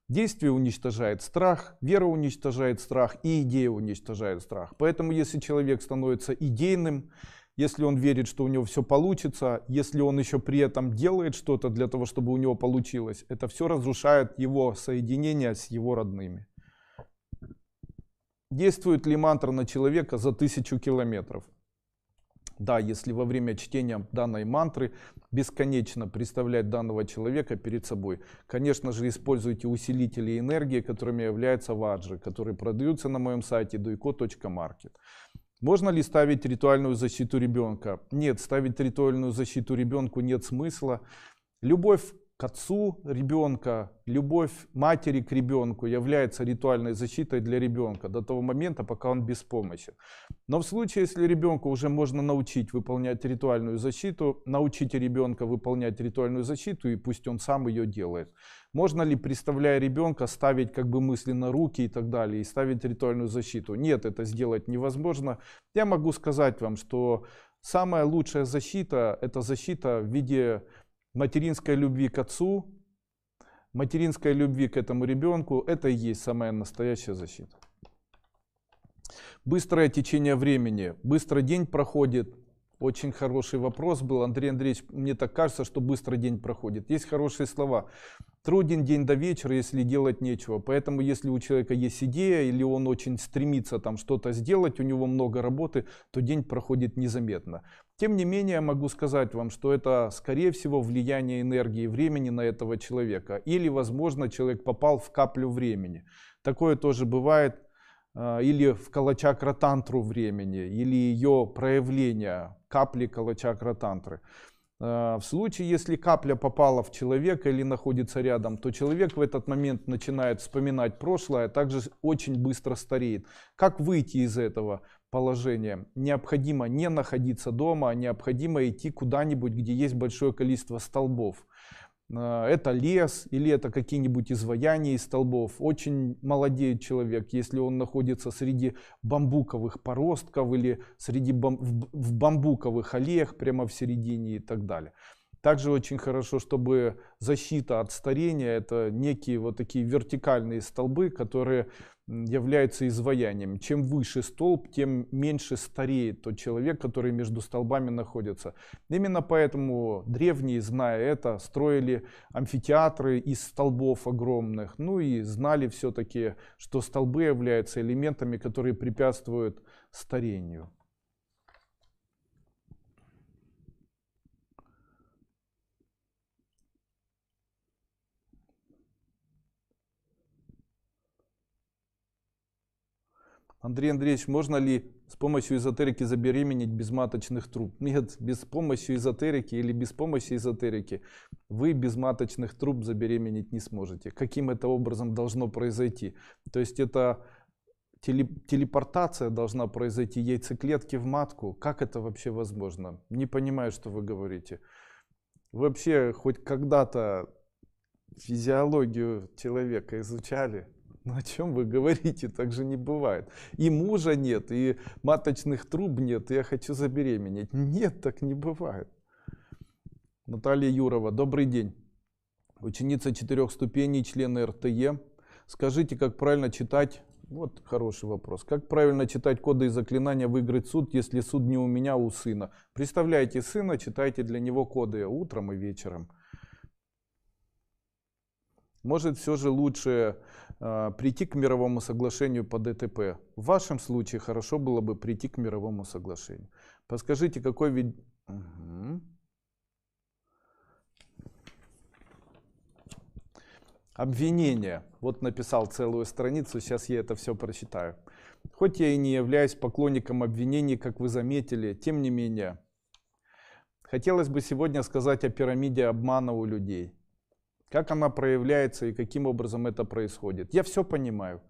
Действие уничтожает страх, вера уничтожает страх и идея уничтожает страх. Поэтому если человек становится идейным, если он верит, что у него все получится, если он еще при этом делает что-то для того, чтобы у него получилось, это все разрушает его соединение с его родными. Действует ли мантра на человека за 1000 километров? Да, если во время чтения данной мантры бесконечно представлять данного человека перед собой. Конечно же, используйте усилители энергии, которыми являются ваджры, которые продаются на моем сайте duiko.market. Можно ли ставить ритуальную защиту ребенка? Нет, ставить ритуальную защиту ребенку нет смысла. Любовь к отцу ребенка, любовь матери к ребенку является ритуальной защитой для ребенка до того момента, пока он беспомощен. Но в случае, если ребенка уже можно научить выполнять ритуальную защиту, научите ребенка выполнять ритуальную защиту, и пусть он сам ее делает. Можно ли, представляя ребенка, ставить как бы мысленно руки и так далее, и ставить ритуальную защиту? Нет, это сделать невозможно. Я могу сказать вам, что самая лучшая защита — это защита в виде материнской любви к отцу, материнской любви к этому ребенку. Это и есть самая настоящая защита. Быстрое течение времени. Быстро день проходит. Очень хороший вопрос был, Андрей Андреевич. Мне так кажется, что быстро день проходит. Есть хорошие слова. Труден день до вечера, если делать нечего. Поэтому, если у человека есть идея, или он очень стремится там что-то сделать, у него много работы, то день проходит незаметно. Тем не менее, могу сказать вам, что это, скорее всего, влияние энергии и времени на этого человека. Или, возможно, человек попал в каплю времени. Такое тоже бывает. Или в калачакра-тантру времени, или ее проявление, капли калачакра-тантры. В случае, если капля попала в человека или находится рядом, то человек в этот момент начинает вспоминать прошлое, а также очень быстро стареет. Как выйти из этого положения? Необходимо не находиться дома, а необходимо идти куда-нибудь, где есть большое количество столбов. Это лес или это какие-нибудь изваяния из столбов. Очень молодеет человек, если он находится среди бамбуковых поростков или среди в бамбуковых аллеях прямо в середине и так далее. Также очень хорошо, чтобы защита от старения — это некие вот такие вертикальные столбы, которые являются изваянием. Чем выше столб, тем меньше стареет тот человек, который между столбами находится. Именно поэтому древние, зная это, строили амфитеатры из столбов огромных. Ну и знали все-таки, что столбы являются элементами, которые препятствуют старению. Андрей Андреевич, можно ли с помощью эзотерики забеременеть без маточных труб? Нет, без помощи эзотерики или без помощи эзотерики вы без маточных труб забеременеть не сможете. Каким это образом должно произойти? То есть это телепортация должна произойти яйцеклетки в матку. Как это вообще возможно? Не понимаю, что вы говорите. Вообще хоть когда-то физиологию человека изучали? Ну, о чем вы говорите? Так же не бывает. И мужа нет, и маточных труб нет, и я хочу забеременеть. Нет, так не бывает. Наталья Юрова, добрый день. Ученица 4 ступеней, член РТЕ. Скажите, как правильно читать, вот хороший вопрос, как правильно читать коды и заклинания выиграть суд, если суд не у меня, а у сына? Представляете сына, читайте для него коды утром и вечером. Может, все же лучше прийти к мировому соглашению по ДТП. В вашем случае хорошо было бы прийти к мировому соглашению. Подскажите, какой вид... Обвинение. Вот написал целую страницу, сейчас я это все прочитаю. Хоть я и не являюсь поклонником обвинений, как вы заметили, тем не менее, хотелось бы сегодня сказать о пирамиде обмана у людей. Как она проявляется и каким образом это происходит. Я все понимаю.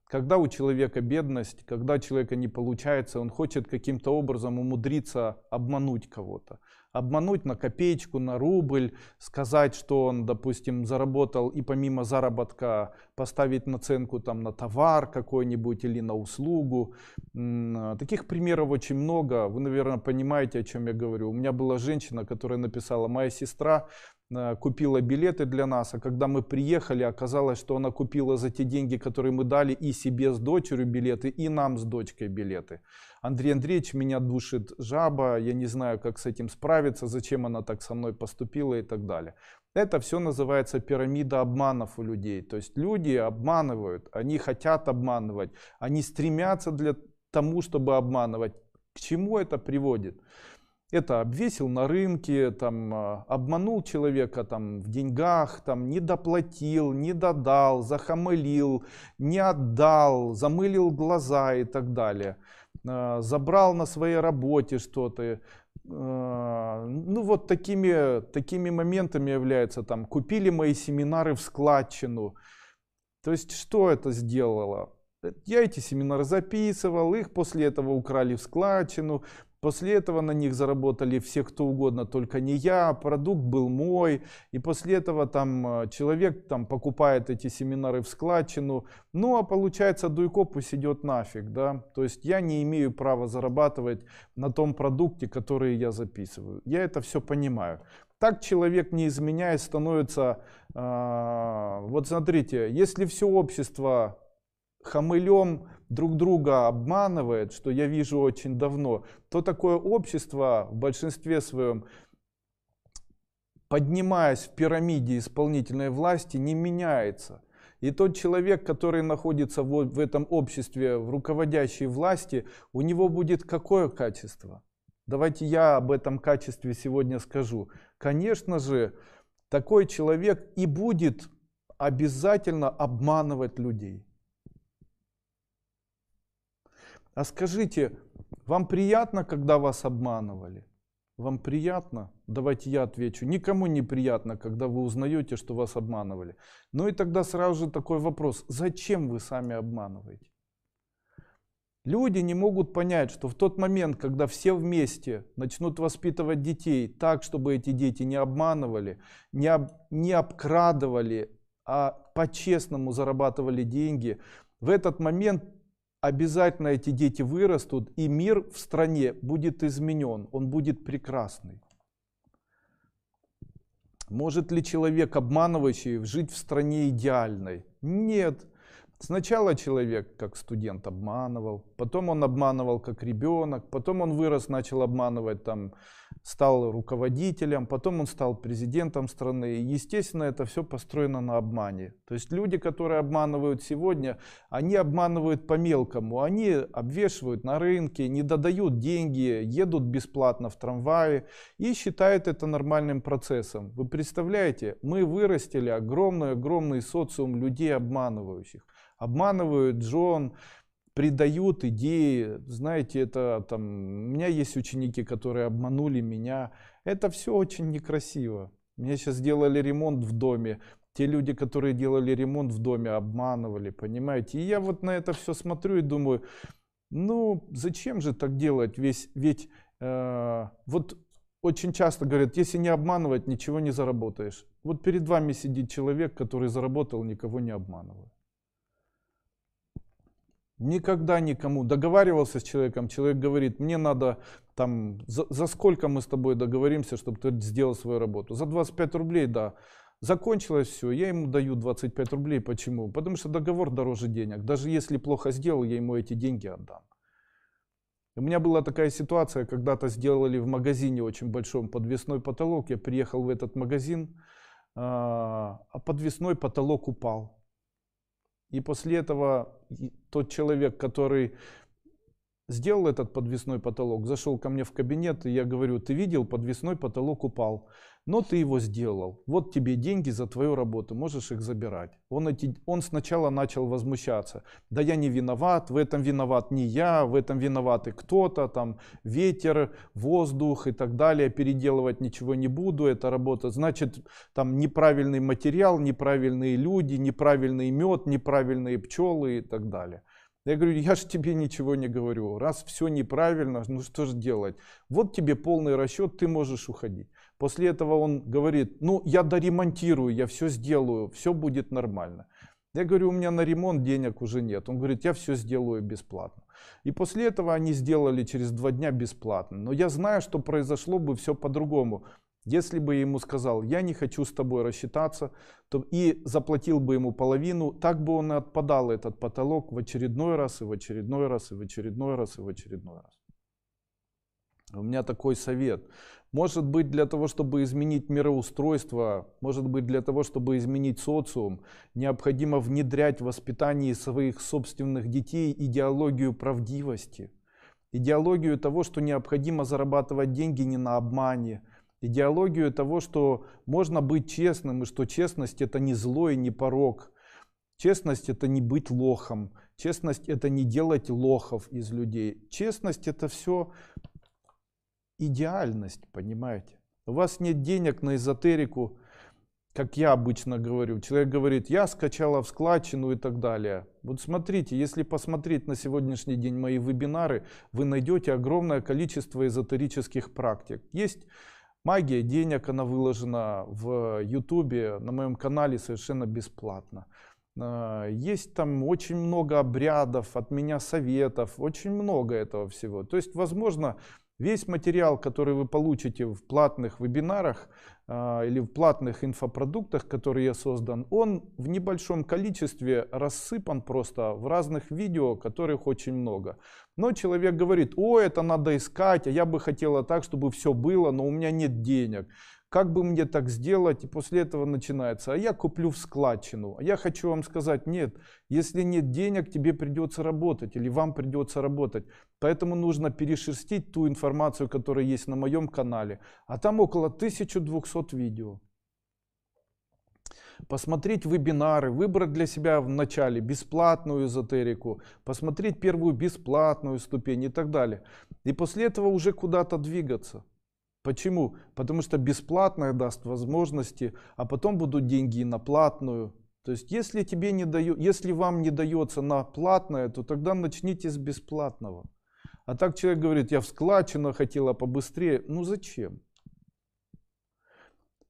Когда у человека бедность, когда у человека не получается, он хочет каким-то образом умудриться обмануть кого-то. Обмануть на копеечку, на рубль, сказать, что он, допустим, заработал и помимо заработка поставить наценку там, на товар какой-нибудь или на услугу. Таких примеров очень много. Вы, наверное, понимаете, о чем я говорю. У меня была женщина, которая написала: моя сестра купила билеты для нас, а когда мы приехали, оказалось, что она купила за те деньги, которые мы дали, и себе с дочерью билеты, и нам с дочкой билеты. Андрей Андреевич, меня душит жаба, я не знаю, как с этим справиться, зачем она так со мной поступила и так далее. Это все называется пирамида обманов у людей. То есть люди обманывают, они хотят обманывать, они стремятся для тому, чтобы обманывать. К чему это приводит? Это обвесил на рынке, там, обманул человека там, в деньгах, там, не доплатил, не додал, захамылил, не отдал, замылил глаза и так далее. Забрал на своей работе что-то. Ну вот такими моментами являются там, купили мои семинары в складчину. То есть что это сделало? Я эти семинары записывал, их после этого украли в складчину. После этого на них заработали все кто угодно, только не я, продукт был мой. И после этого там человек там, покупает эти семинары в складчину. Ну а получается, Дуйко пусть идет нафиг. Да? То есть я не имею права зарабатывать на том продукте, который я записываю. Я это все понимаю. Так человек, не изменяясь, становится... вот смотрите, если все общество хамылем друг друга обманывает, что я вижу очень давно, то такое общество в большинстве своем, поднимаясь в пирамиде исполнительной власти, не меняется. И тот человек, который находится в этом обществе, в руководящей власти, у него будет какое качество? Давайте я об этом качестве сегодня скажу. Конечно же, такой человек и будет обязательно обманывать людей. А скажите, вам приятно, когда вас обманывали? Вам приятно? Давайте я отвечу. Никому не приятно, когда вы узнаете, что вас обманывали. Ну и тогда сразу же такой вопрос. Зачем вы сами обманываете? Люди не могут понять, что в тот момент, когда все вместе начнут воспитывать детей так, чтобы эти дети не обманывали, не обкрадывали, а по-честному зарабатывали деньги, в этот момент обязательно эти дети вырастут, и мир в стране будет изменен, он будет прекрасный. Может ли человек, обманывающий, жить в стране идеальной? Нет. Сначала человек как студент обманывал, потом он обманывал как ребенок, потом он вырос, начал обманывать, там, стал руководителем, потом он стал президентом страны. И, естественно, это все построено на обмане. То есть люди, которые обманывают сегодня, они обманывают по-мелкому. Они обвешивают на рынке, не додают деньги, едут бесплатно в трамвае и считают это нормальным процессом. Вы представляете, мы вырастили огромный социум людей обманывающих. Обманывают жен, предают идеи. Знаете, это там, у меня есть ученики, которые обманули меня. Это все очень некрасиво. Мне сейчас делали ремонт в доме. Те люди, которые делали ремонт в доме, обманывали, понимаете. И я вот на это все смотрю и думаю, ну зачем же так делать? Ведь вот очень часто говорят, если не обманывать, ничего не заработаешь. Вот перед вами сидит человек, который заработал, никого не обманывая. Никогда никому. Договаривался с человеком, человек говорит, мне надо там, за сколько мы с тобой договоримся, чтобы ты сделал свою работу? За 25 рублей, да. Закончилось все, я ему даю 25 рублей. Почему? Потому что договор дороже денег. Даже если плохо сделал, я ему эти деньги отдам. У меня была такая ситуация, когда-то сделали в магазине очень большом подвесной потолок. Я приехал в этот магазин, а подвесной потолок упал. И после этого тот человек, который сделал этот подвесной потолок, зашел ко мне в кабинет, и я говорю: ты видел, подвесной потолок упал, но ты его сделал. Вот тебе деньги за твою работу, можешь их забирать. Он сначала начал возмущаться. Да я не виноват, в этом виноват не я, в этом виноват и кто-то, там ветер, воздух и так далее. Переделывать ничего не буду, это работа. Значит, там неправильный материал, неправильные люди, неправильный мед, неправильные пчелы и так далее. Я говорю: я же тебе ничего не говорю. Раз все неправильно, ну что же делать? Вот тебе полный расчет, ты можешь уходить. После этого он говорит: ну я доремонтирую, я все сделаю, все будет нормально. Я говорю: у меня на ремонт денег уже нет. Он говорит: я все сделаю бесплатно. И после этого они сделали через 2 дня бесплатно. Но я знаю, что произошло бы все по-другому. Если бы я ему сказал: я не хочу с тобой рассчитаться, то и заплатил бы ему половину, так бы он и отпадал, этот потолок, в очередной раз, и в очередной раз, и в очередной раз, и в очередной раз. У меня такой совет. Может быть, для того, чтобы изменить мироустройство, может быть, для того, чтобы изменить социум, необходимо внедрять в воспитании своих собственных детей идеологию правдивости, идеологию того, что необходимо зарабатывать деньги не на обмане, идеологию того, что можно быть честным, и что честность — это не зло и не порок. Честность — это не быть лохом. Честность — это не делать лохов из людей. Честность — это все идеальность, понимаете? У вас нет денег на эзотерику, как я обычно говорю. Человек говорит: я скачала в складчину и так далее. Вот смотрите, если посмотреть на сегодняшний день мои вебинары, вы найдете огромное количество эзотерических практик. Есть магия денег, она выложена в Ютубе, на моем канале совершенно бесплатно. Есть там очень много обрядов, от меня советов, очень много этого всего. То есть, возможно, весь материал, который вы получите в платных вебинарах или в платных инфопродуктах, которые я создан, он в небольшом количестве рассыпан просто в разных видео, которых очень много. Но человек говорит: о, это надо искать, а я бы хотела так, чтобы все было, но у меня нет денег. Как бы мне так сделать? И после этого начинается: а я куплю в складчину. А я хочу вам сказать: нет, если нет денег, тебе придется работать, или вам придется работать. Поэтому нужно перешерстить ту информацию, которая есть на моем канале. А там около 1200 видео. Посмотреть вебинары, выбрать для себя в начале бесплатную эзотерику, посмотреть первую бесплатную ступень и так далее. И после этого уже куда-то двигаться. Почему? Потому что бесплатное даст возможности, а потом будут деньги и на платную. То есть если вам не дается на платное, то тогда начните с бесплатного. А так человек говорит: я в складчину хотела побыстрее. Ну зачем?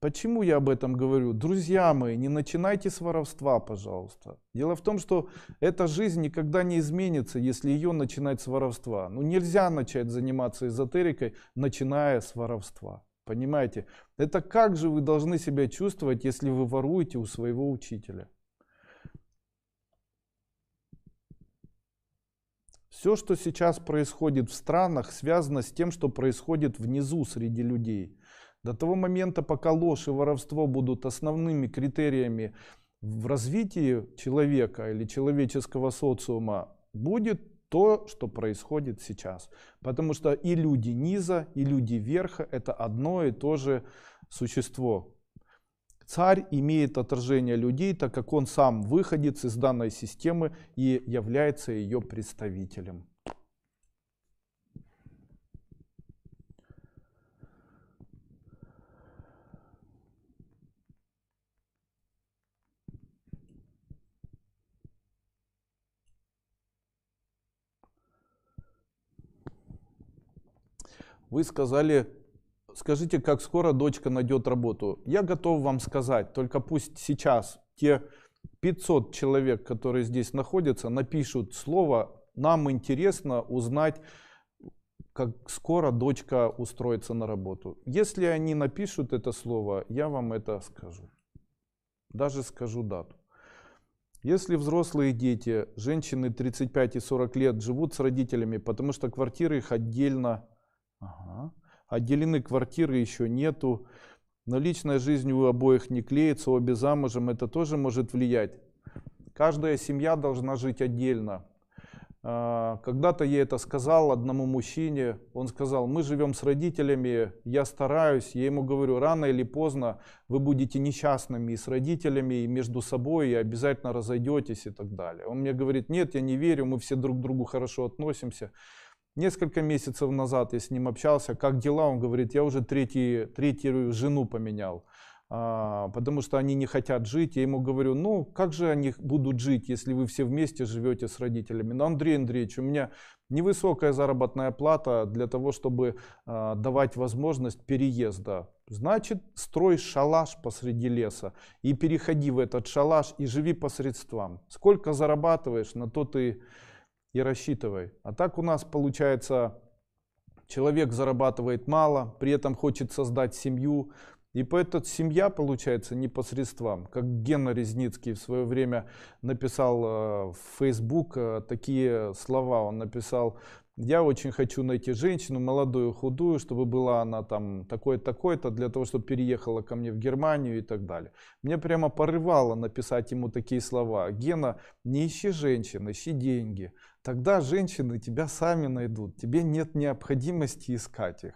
Почему я об этом говорю? Друзья мои, не начинайте с воровства, пожалуйста. Дело в том, что эта жизнь никогда не изменится, если ее начинать с воровства. Ну нельзя начать заниматься эзотерикой, начиная с воровства. Понимаете? Это как же вы должны себя чувствовать, если вы воруете у своего учителя? Все, что сейчас происходит в странах, связано с тем, что происходит внизу среди людей. До того момента, пока ложь и воровство будут основными критериями в развитии человека или человеческого социума, будет то, что происходит сейчас. Потому что и люди низа, и люди верха — это одно и то же существо. Царь имеет отражение людей, так как он сам выходец из данной системы и является ее представителем. Вы сказали: скажите, как скоро дочка найдет работу. Я готов вам сказать, только пусть сейчас те 500 человек, которые здесь находятся, напишут слово: нам интересно узнать, как скоро дочка устроится на работу. Если они напишут это слово, я вам это скажу. Даже скажу дату. Если взрослые дети, женщины 35 и 40 лет живут с родителями, потому что квартиры их отдельно, отделены квартиры еще нету, но личная жизнь у обоих не клеится, обе замужем, это тоже может влиять. Каждая семья должна жить отдельно. Когда-то я это сказал одному мужчине, он сказал: мы живем с родителями, я стараюсь, я ему говорю, рано или поздно вы будете несчастными и с родителями, и между собой, и обязательно разойдетесь и так далее. Он мне говорит: нет, я не верю, мы все друг к другу хорошо относимся. Несколько месяцев назад я с ним общался, как дела? Он говорит: я уже третью жену поменял. Потому что они не хотят жить. Я ему говорю: ну как же они будут жить, если вы все вместе живете с родителями? Но, Андрей Андреевич, у меня невысокая заработная плата для того, чтобы давать возможность переезда. Значит, строй шалаш посреди леса и переходи в этот шалаш и живи по средствам. Сколько зарабатываешь, на то ты и рассчитывай. А так у нас получается, человек зарабатывает мало, при этом хочет создать семью. И поэтому семья получается не по средствам. Как Гена Резницкий в свое время написал в Facebook такие слова. Он написал: я очень хочу найти женщину, молодую, худую, чтобы была она там такой-то, для того, чтобы переехала ко мне в Германию и так далее. Мне прямо порывало написать ему такие слова: Гена, не ищи женщин, ищи деньги. Тогда женщины тебя сами найдут, тебе нет необходимости искать их.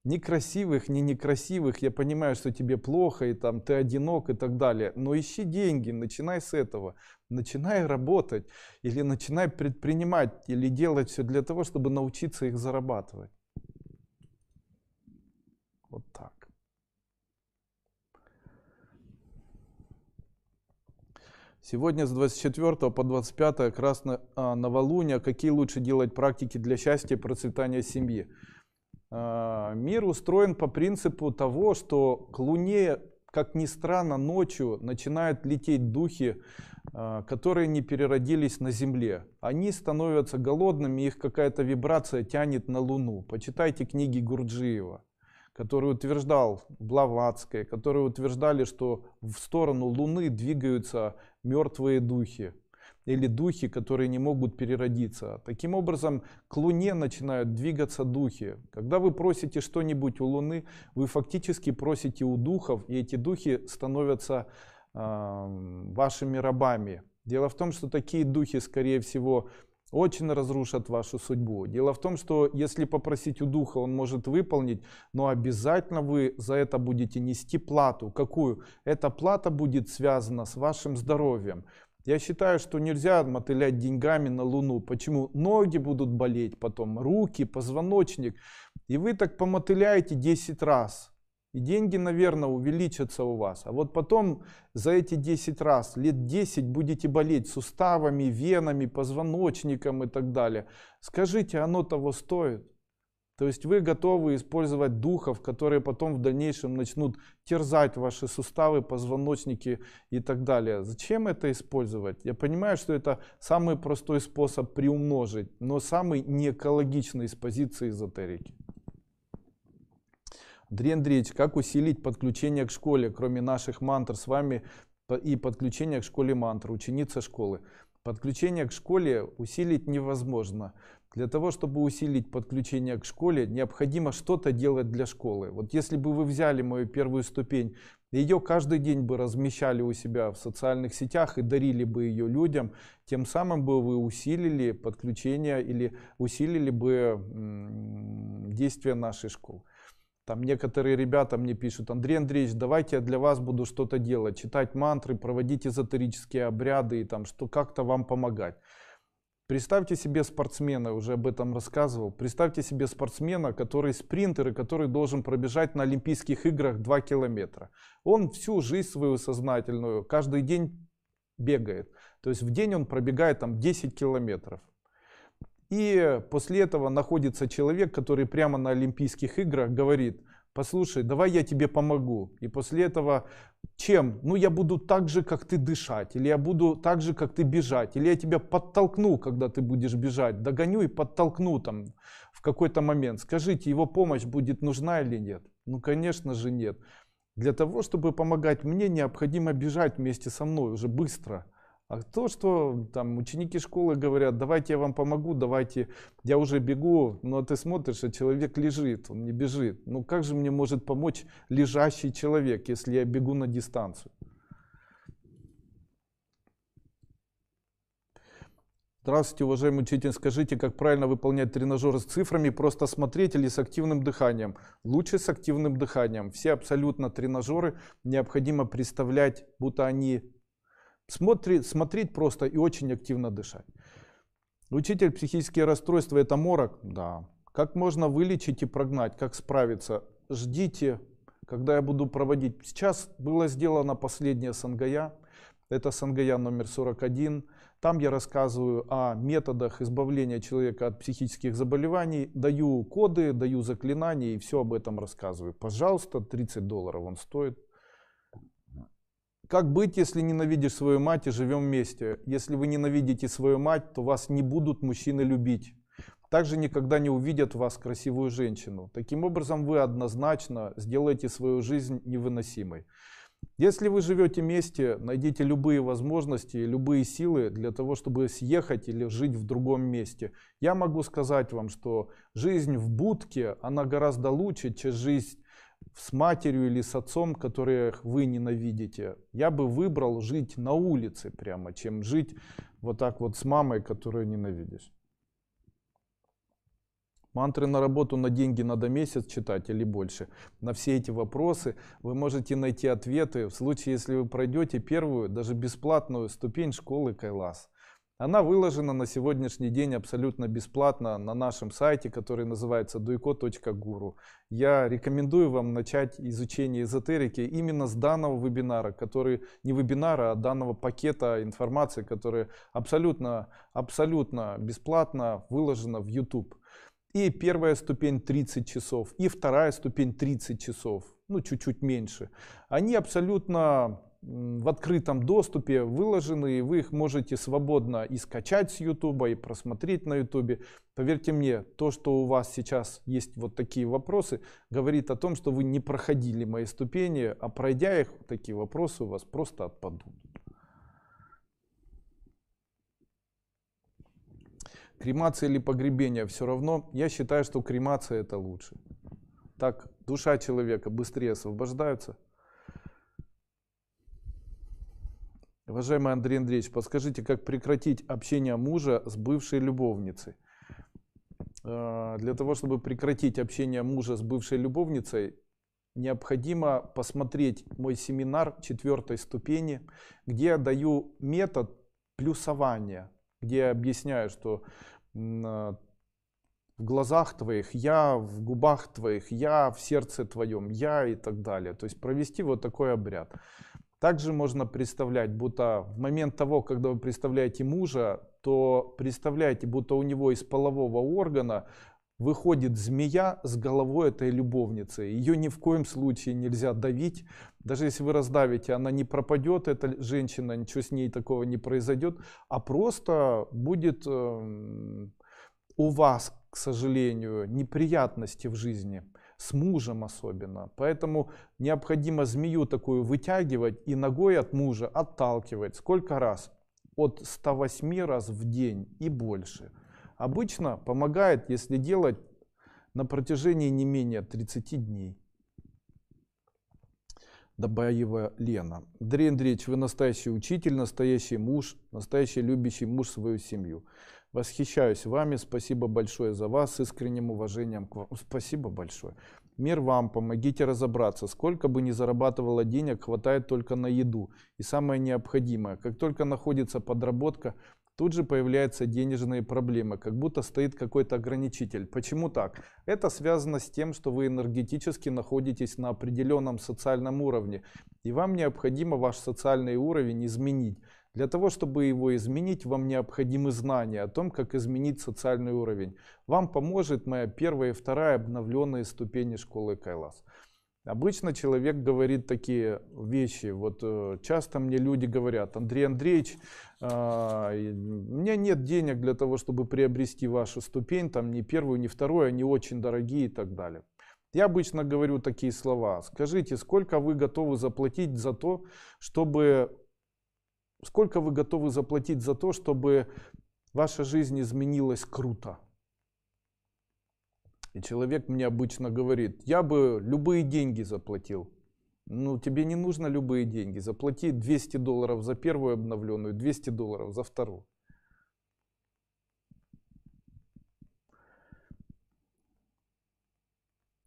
Ни красивых, ни некрасивых, я понимаю, что тебе плохо, и там ты одинок и так далее. Но ищи деньги, начинай с этого. Начинай работать, или начинай предпринимать, или делать все для того, чтобы научиться их зарабатывать. Вот так. Сегодня с 24 по 25 красное новолуние. Какие лучше делать практики для счастья и процветания семьи? Мир устроен по принципу того, что к Луне, как ни странно, ночью начинают лететь духи, которые не переродились на Земле. Они становятся голодными, их какая-то вибрация тянет на Луну. Почитайте книги Гурджиева, который утверждал, Блаватская, которые утверждали, что в сторону Луны двигаются мертвые духи. Или духи, которые не могут переродиться. Таким образом, к Луне начинают двигаться духи. Когда вы просите что-нибудь у Луны, вы фактически просите у духов, и эти духи становятся вашими рабами. Дело в том, что такие духи, скорее всего, очень разрушат вашу судьбу. Дело в том, что если попросить у духа, он может выполнить, но обязательно вы за это будете нести плату. Какую? Эта плата будет связана с вашим здоровьем. Я считаю, что нельзя мотылять деньгами на Луну. Почему? Ноги будут болеть потом, руки, позвоночник. И вы так помотыляете 10 раз. И деньги, наверное, увеличатся у вас. А вот потом за эти 10 раз, лет 10 будете болеть суставами, венами, позвоночником и так далее. Скажите, оно того стоит? То есть вы готовы использовать духов, которые потом в дальнейшем начнут терзать ваши суставы, позвоночники и так далее. Зачем это использовать? Я понимаю, что это самый простой способ приумножить, но самый неэкологичный с позиции эзотерики. Андрей Андреевич, как усилить подключение к школе, кроме наших мантр с вами и подключение к школе мантр, ученица школы? Подключение к школе усилить невозможно. Для того, чтобы усилить подключение к школе, необходимо что-то делать для школы. Вот если бы вы взяли мою первую ступень, ее каждый день бы размещали у себя в социальных сетях и дарили бы ее людям, тем самым бы вы усилили подключение или усилили бы действие нашей школы. Там некоторые ребята мне пишут: Андрей Андреевич, давайте я для вас буду что-то делать, читать мантры, проводить эзотерические обряды и там что как-то вам помогать. Представьте себе спортсмена, уже об этом рассказывал. Представьте себе спортсмена, который спринтер и который должен пробежать на Олимпийских играх 2 километра. Он всю жизнь свою сознательную каждый день бегает. То есть в день он пробегает там 10 километров. И после этого находится человек, который прямо на Олимпийских играх говорит: послушай, давай я тебе помогу. И после этого чем? Ну я буду так же, как ты, дышать. Или я буду так же, как ты, бежать. Или я тебя подтолкну, когда ты будешь бежать. Догоню и подтолкну там в какой-то момент. Скажите, его помощь будет нужна или нет? Ну конечно же нет. Для того, чтобы помогать мне, необходимо бежать вместе со мной уже быстро. А то, что там ученики школы говорят, давайте я вам помогу, давайте я уже бегу, но ты смотришь, а человек лежит, он не бежит. Ну как же мне может помочь лежащий человек, если я бегу на дистанцию? Здравствуйте, уважаемый учитель, скажите, как правильно выполнять тренажеры с цифрами, просто смотреть или с активным дыханием? Лучше с активным дыханием. Все абсолютно тренажеры необходимо представлять, будто они смотреть просто и очень активно дышать. Учитель, психические расстройства это морок? Да. Как можно вылечить и прогнать, как справиться? Ждите, когда я буду проводить. Сейчас было сделано последнее сангая. Это сангая номер 41. Там я рассказываю о методах избавления человека от психических заболеваний. Даю коды, даю заклинания и все об этом рассказываю. Пожалуйста, $30 он стоит. Как быть, если ненавидишь свою мать и живем вместе? Если вы ненавидите свою мать, то вас не будут мужчины любить. Также никогда не увидят в вас красивую женщину. Таким образом, вы однозначно сделаете свою жизнь невыносимой. Если вы живете вместе, найдите любые возможности, любые силы для того, чтобы съехать или жить в другом месте. Я могу сказать вам, что жизнь в будке, она гораздо лучше, чем жизнь с матерью или с отцом, которых вы ненавидите. Я бы выбрал жить на улице прямо, чем жить вот так вот с мамой, которую ненавидишь. Мантры на работу на деньги надо месяц читать или больше? На все эти вопросы вы можете найти ответы в случае, если вы пройдете первую, даже бесплатную ступень школы Кайлас. Она выложена на сегодняшний день абсолютно бесплатно на нашем сайте, который называется duiko.guru. Я рекомендую вам начать изучение эзотерики именно с данного вебинара, который не вебинара, а данного пакета информации, который абсолютно бесплатно выложена в YouTube. И первая ступень 30 часов, и вторая ступень 30 часов, ну чуть-чуть меньше. Они абсолютно в открытом доступе выложены, и вы их можете свободно и скачать с YouTube, и просмотреть на YouTube. Поверьте мне, то, что у вас сейчас есть вот такие вопросы, говорит о том, что вы не проходили мои ступени, а пройдя их, такие вопросы у вас просто отпадут. Кремация или погребение, все равно, я считаю, что кремация это лучше. Так душа человека быстрее освобождается. Уважаемый Андрей Андреевич, подскажите, как прекратить общение мужа с бывшей любовницей? Для того, чтобы прекратить общение мужа с бывшей любовницей, необходимо посмотреть мой семинар 4 ступени, где я даю метод плюсования, где я объясняю, что в глазах твоих я, в губах твоих я, в сердце твоем я и так далее. То есть провести вот такой обряд. Также можно представлять, будто в момент того, когда вы представляете мужа, то представляете, будто у него из полового органа выходит змея с головой этой любовницы. Ее ни в коем случае нельзя давить. Даже если вы раздавите, она не пропадет, эта женщина, ничего с ней такого не произойдет, а просто будет у вас, к сожалению, неприятности в жизни. С мужем особенно. Поэтому необходимо змею такую вытягивать и ногой от мужа отталкивать. Сколько раз? От 108 раз в день и больше. Обычно помогает, если делать на протяжении не менее 30 дней. Добаева Лена. Андрей Андреевич, вы настоящий учитель, настоящий муж, настоящий любящий муж свою семью. Восхищаюсь вами, спасибо большое за вас, с искренним уважением к вам. Спасибо большое. Мир вам, помогите разобраться. Сколько бы ни зарабатывало денег, хватает только на еду. И самое необходимое, как только находится подработка, тут же появляются денежные проблемы, как будто стоит какой-то ограничитель. Почему так? Это связано с тем, что вы энергетически находитесь на определенном социальном уровне. И вам необходимо ваш социальный уровень изменить. Для того, чтобы его изменить, вам необходимы знания о том, как изменить социальный уровень. Вам поможет моя первая и вторая обновленные ступени школы Кайлас. Обычно человек говорит такие вещи. Вот часто мне люди говорят: Андрей Андреевич, у меня нет денег для того, чтобы приобрести вашу ступень, там ни первую, ни вторую, они очень дорогие и так далее. Я обычно говорю такие слова. Скажите, сколько вы готовы заплатить за то, чтобы ваша жизнь изменилась круто? И человек мне обычно говорит, я бы любые деньги заплатил. Ну, тебе не нужно любые деньги. Заплати $200 за первую обновленную, $200 за вторую.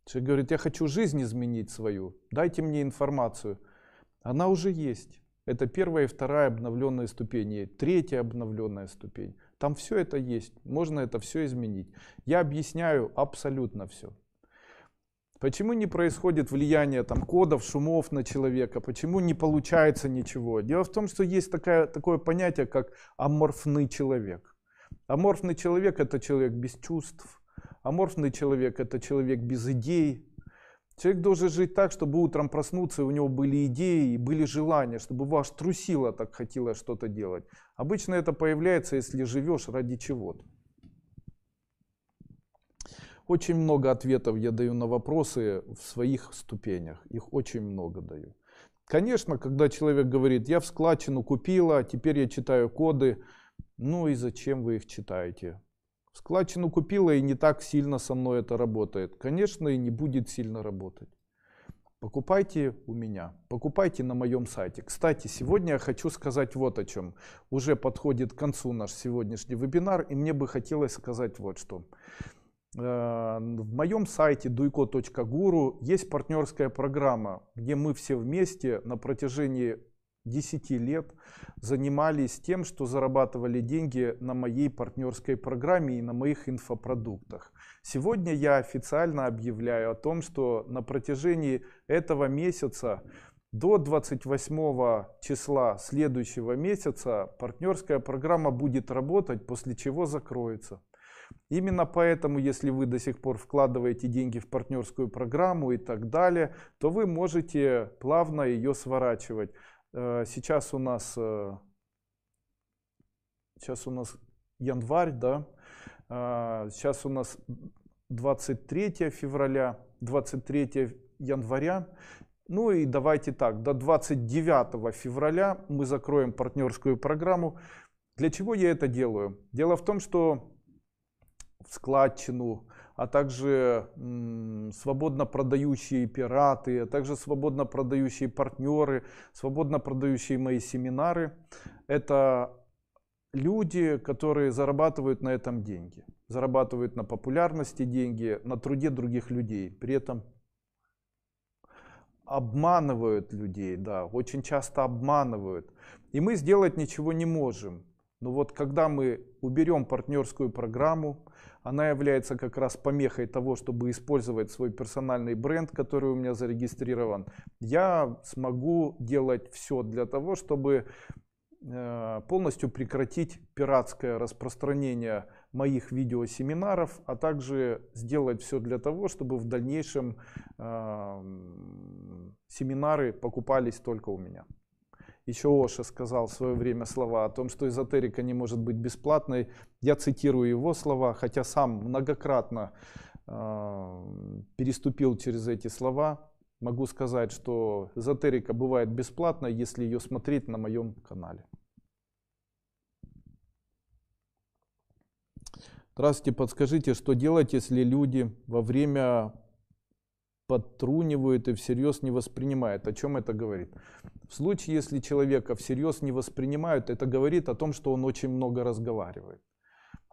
Человек говорит, я хочу жизнь изменить свою. Дайте мне информацию. Она уже есть. Это первая и вторая обновленные ступени. Третья обновленная ступень. Там все это есть. Можно это все изменить. Я объясняю абсолютно все. Почему не происходит влияние там, кодов, шумов на человека? Почему не получается ничего? Дело в том, что есть такое понятие, как аморфный человек. Аморфный человек – это человек без чувств. Аморфный человек – это человек без идей. Человек должен жить так, чтобы утром проснуться, и у него были идеи, и были желания, чтобы вас трусило, так хотелось что-то делать. Обычно это появляется, если живешь ради чего-то. Очень много ответов я даю на вопросы в своих ступенях. Их очень много даю. Конечно, когда человек говорит, я в складчину купила, теперь я читаю коды. Ну и зачем вы их читаете? В складчину купила, и не так сильно со мной это работает. Конечно, и не будет сильно работать. Покупайте у меня, покупайте на моем сайте. Кстати, сегодня я хочу сказать вот о чем. Уже подходит к концу наш сегодняшний вебинар, и мне бы хотелось сказать вот что. В моем сайте duyko.guru есть партнерская программа, где мы все вместе на протяжении 10 лет занимались тем, что зарабатывали деньги на моей партнерской программе и на моих инфопродуктах. Сегодня я официально объявляю о том, что на протяжении этого месяца до 28 числа следующего месяца партнерская программа будет работать, после чего закроется. Именно поэтому, если вы до сих пор вкладываете деньги в партнерскую программу и так далее, то вы можете плавно ее сворачивать. Сейчас у нас январь, да? Сейчас у нас 23 февраля, 23 января. Ну и давайте так, до 29 февраля мы закроем партнерскую программу. Для чего я это делаю? Дело в том, что в складчину, а также свободно продающие пираты, а также свободно продающие партнеры, свободно продающие мои семинары. Это люди, которые зарабатывают на этом деньги. Зарабатывают на популярности деньги, на труде других людей. При этом обманывают людей, да, очень часто обманывают. И мы сделать ничего не можем. Но вот когда мы уберем партнерскую программу, она является как раз помехой того, чтобы использовать свой персональный бренд, который у меня зарегистрирован. Я смогу делать все для того, чтобы полностью прекратить пиратское распространение моих видеосеминаров, а также сделать все для того, чтобы в дальнейшем семинары покупались только у меня. Еще Оша сказал в свое время слова о том, что эзотерика не может быть бесплатной. Я цитирую его слова, хотя сам многократно переступил через эти слова. Могу сказать, что эзотерика бывает бесплатной, если ее смотреть на моем канале. Здравствуйте, подскажите, что делать, если люди во время подтрунивают и всерьез не воспринимают? О чем это говорит? В случае, если человека всерьез не воспринимают, это говорит о том, что он очень много разговаривает.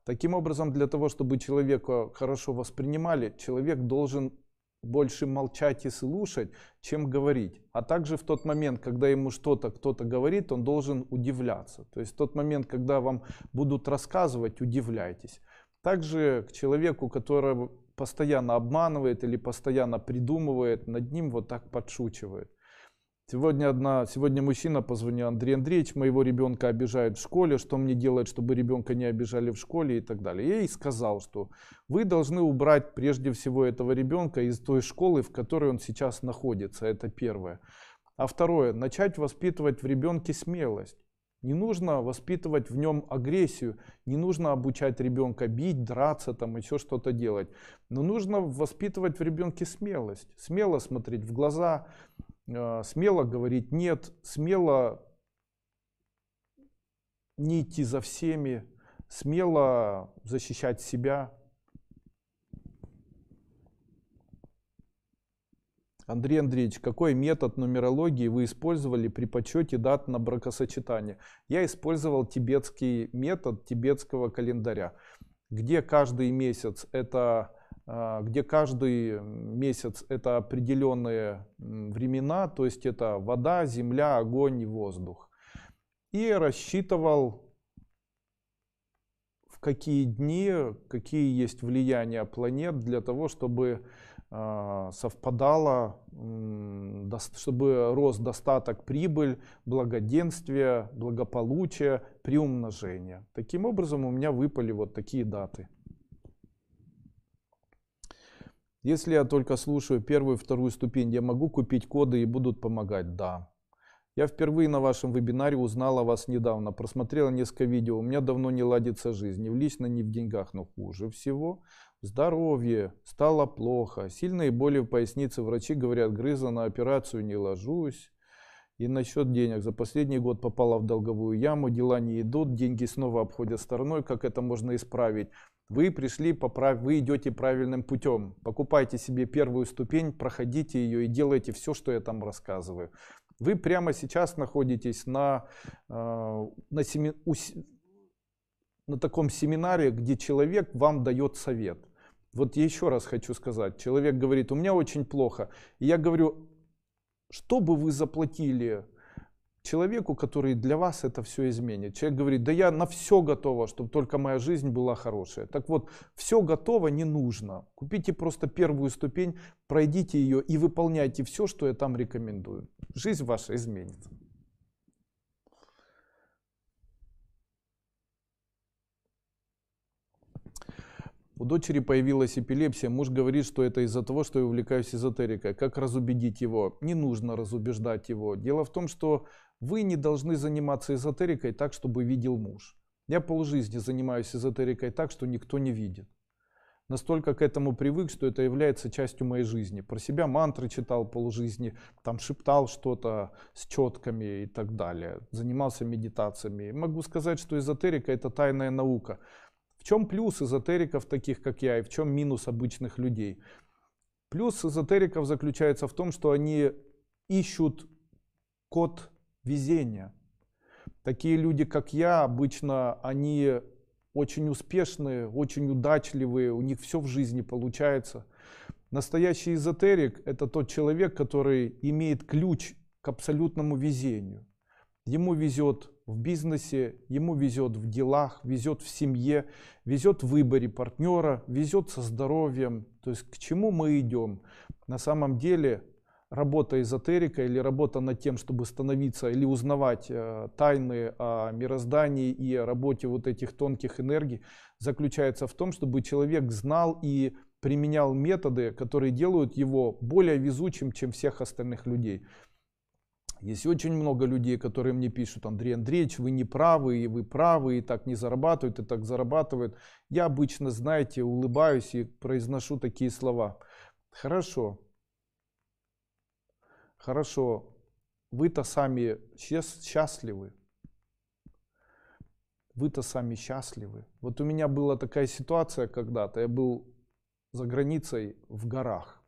Таким образом, для того, чтобы человека хорошо воспринимали, человек должен больше молчать и слушать, чем говорить. А также в тот момент, когда ему что-то кто-то говорит, он должен удивляться. То есть в тот момент, когда вам будут рассказывать, удивляйтесь. Также к человеку, который постоянно обманывает или постоянно придумывает, над ним вот так подшучивает. Сегодня мужчина позвонил: Андрей Андреевич, моего ребенка обижают в школе, что мне делать, чтобы ребенка не обижали в школе и так далее. Я ей сказал, что вы должны убрать прежде всего этого ребенка из той школы, в которой он сейчас находится, это первое. А второе, начать воспитывать в ребенке смелость. Не нужно воспитывать в нем агрессию, не нужно обучать ребенка бить, драться, там еще что-то делать. Но нужно воспитывать в ребенке смелость. Смело смотреть в глаза, смело говорить нет, смело не идти за всеми, смело защищать себя. Андрей Андреевич, какой метод нумерологии вы использовали при подсчете дат на бракосочетание? Я использовал тибетский метод тибетского календаря, где каждый месяц это определенные времена, то есть это вода, земля, огонь и воздух. И рассчитывал, в какие дни, какие есть влияния планет для того, чтобы совпадало, чтобы рос достаток, прибыль, благоденствие, благополучие, приумножение. Таким образом у меня выпали вот такие даты. Если я только слушаю первую и вторую ступень, я могу купить коды и будут помогать? Да. Я впервые на вашем вебинаре узнал о вас недавно, просмотрел несколько видео. У меня давно не ладится жизнь, ни в лично, ни в деньгах, но хуже всего здоровье, стало плохо, сильные боли в пояснице, врачи говорят, грыза, на операцию не ложусь. И насчет денег, за последний год попала в долговую яму, дела не идут, деньги снова обходят стороной, как это можно исправить? Вы пришли, вы идете правильным путем, покупайте себе первую ступень, проходите ее и делайте все, что я там рассказываю. Вы прямо сейчас находитесь на таком семинаре, где человек вам дает совет. Вот я еще раз хочу сказать, человек говорит, у меня очень плохо. И я говорю, что бы вы заплатили человеку, который для вас это все изменит? Человек говорит, да я на все готова, чтобы только моя жизнь была хорошая. Так вот, все готово не нужно. Купите просто первую ступень, пройдите ее и выполняйте все, что я там рекомендую. Жизнь ваша изменится. У дочери появилась эпилепсия, муж говорит, что это из-за того, что я увлекаюсь эзотерикой. Как разубедить его? Не нужно разубеждать его. Дело в том, что вы не должны заниматься эзотерикой так, чтобы видел муж. Я полжизни занимаюсь эзотерикой так, что никто не видит. Настолько к этому привык, что это является частью моей жизни. Про себя мантры читал полжизни, там шептал что-то с четками и так далее. Занимался медитациями. Могу сказать, что эзотерика это тайная наука. В чем плюс эзотериков, таких как я, и в чем минус обычных людей? Плюс эзотериков заключается в том, что они ищут код везения. Такие люди, как я, обычно они очень успешные, очень удачливые, у них все в жизни получается. Настоящий эзотерик – это тот человек, который имеет ключ к абсолютному везению. Ему везет в бизнесе, ему везет в делах, везет в семье, везет в выборе партнера, везет со здоровьем. То есть к чему мы идем? На самом деле работа эзотерика или работа над тем, чтобы становиться или узнавать тайны о мироздании и о работе вот этих тонких энергий, заключается в том, чтобы человек знал и применял методы, которые делают его более везучим, чем всех остальных людей. Есть очень много людей, которые мне пишут: Андрей Андреевич, вы не правы, и вы правы, и так не зарабатывают, и так зарабатывают. Я обычно, знаете, улыбаюсь и произношу такие слова. Хорошо, хорошо, вы-то сами счастливы. Вы-то сами счастливы. Вот у меня была такая ситуация когда-то, я был за границей в горах.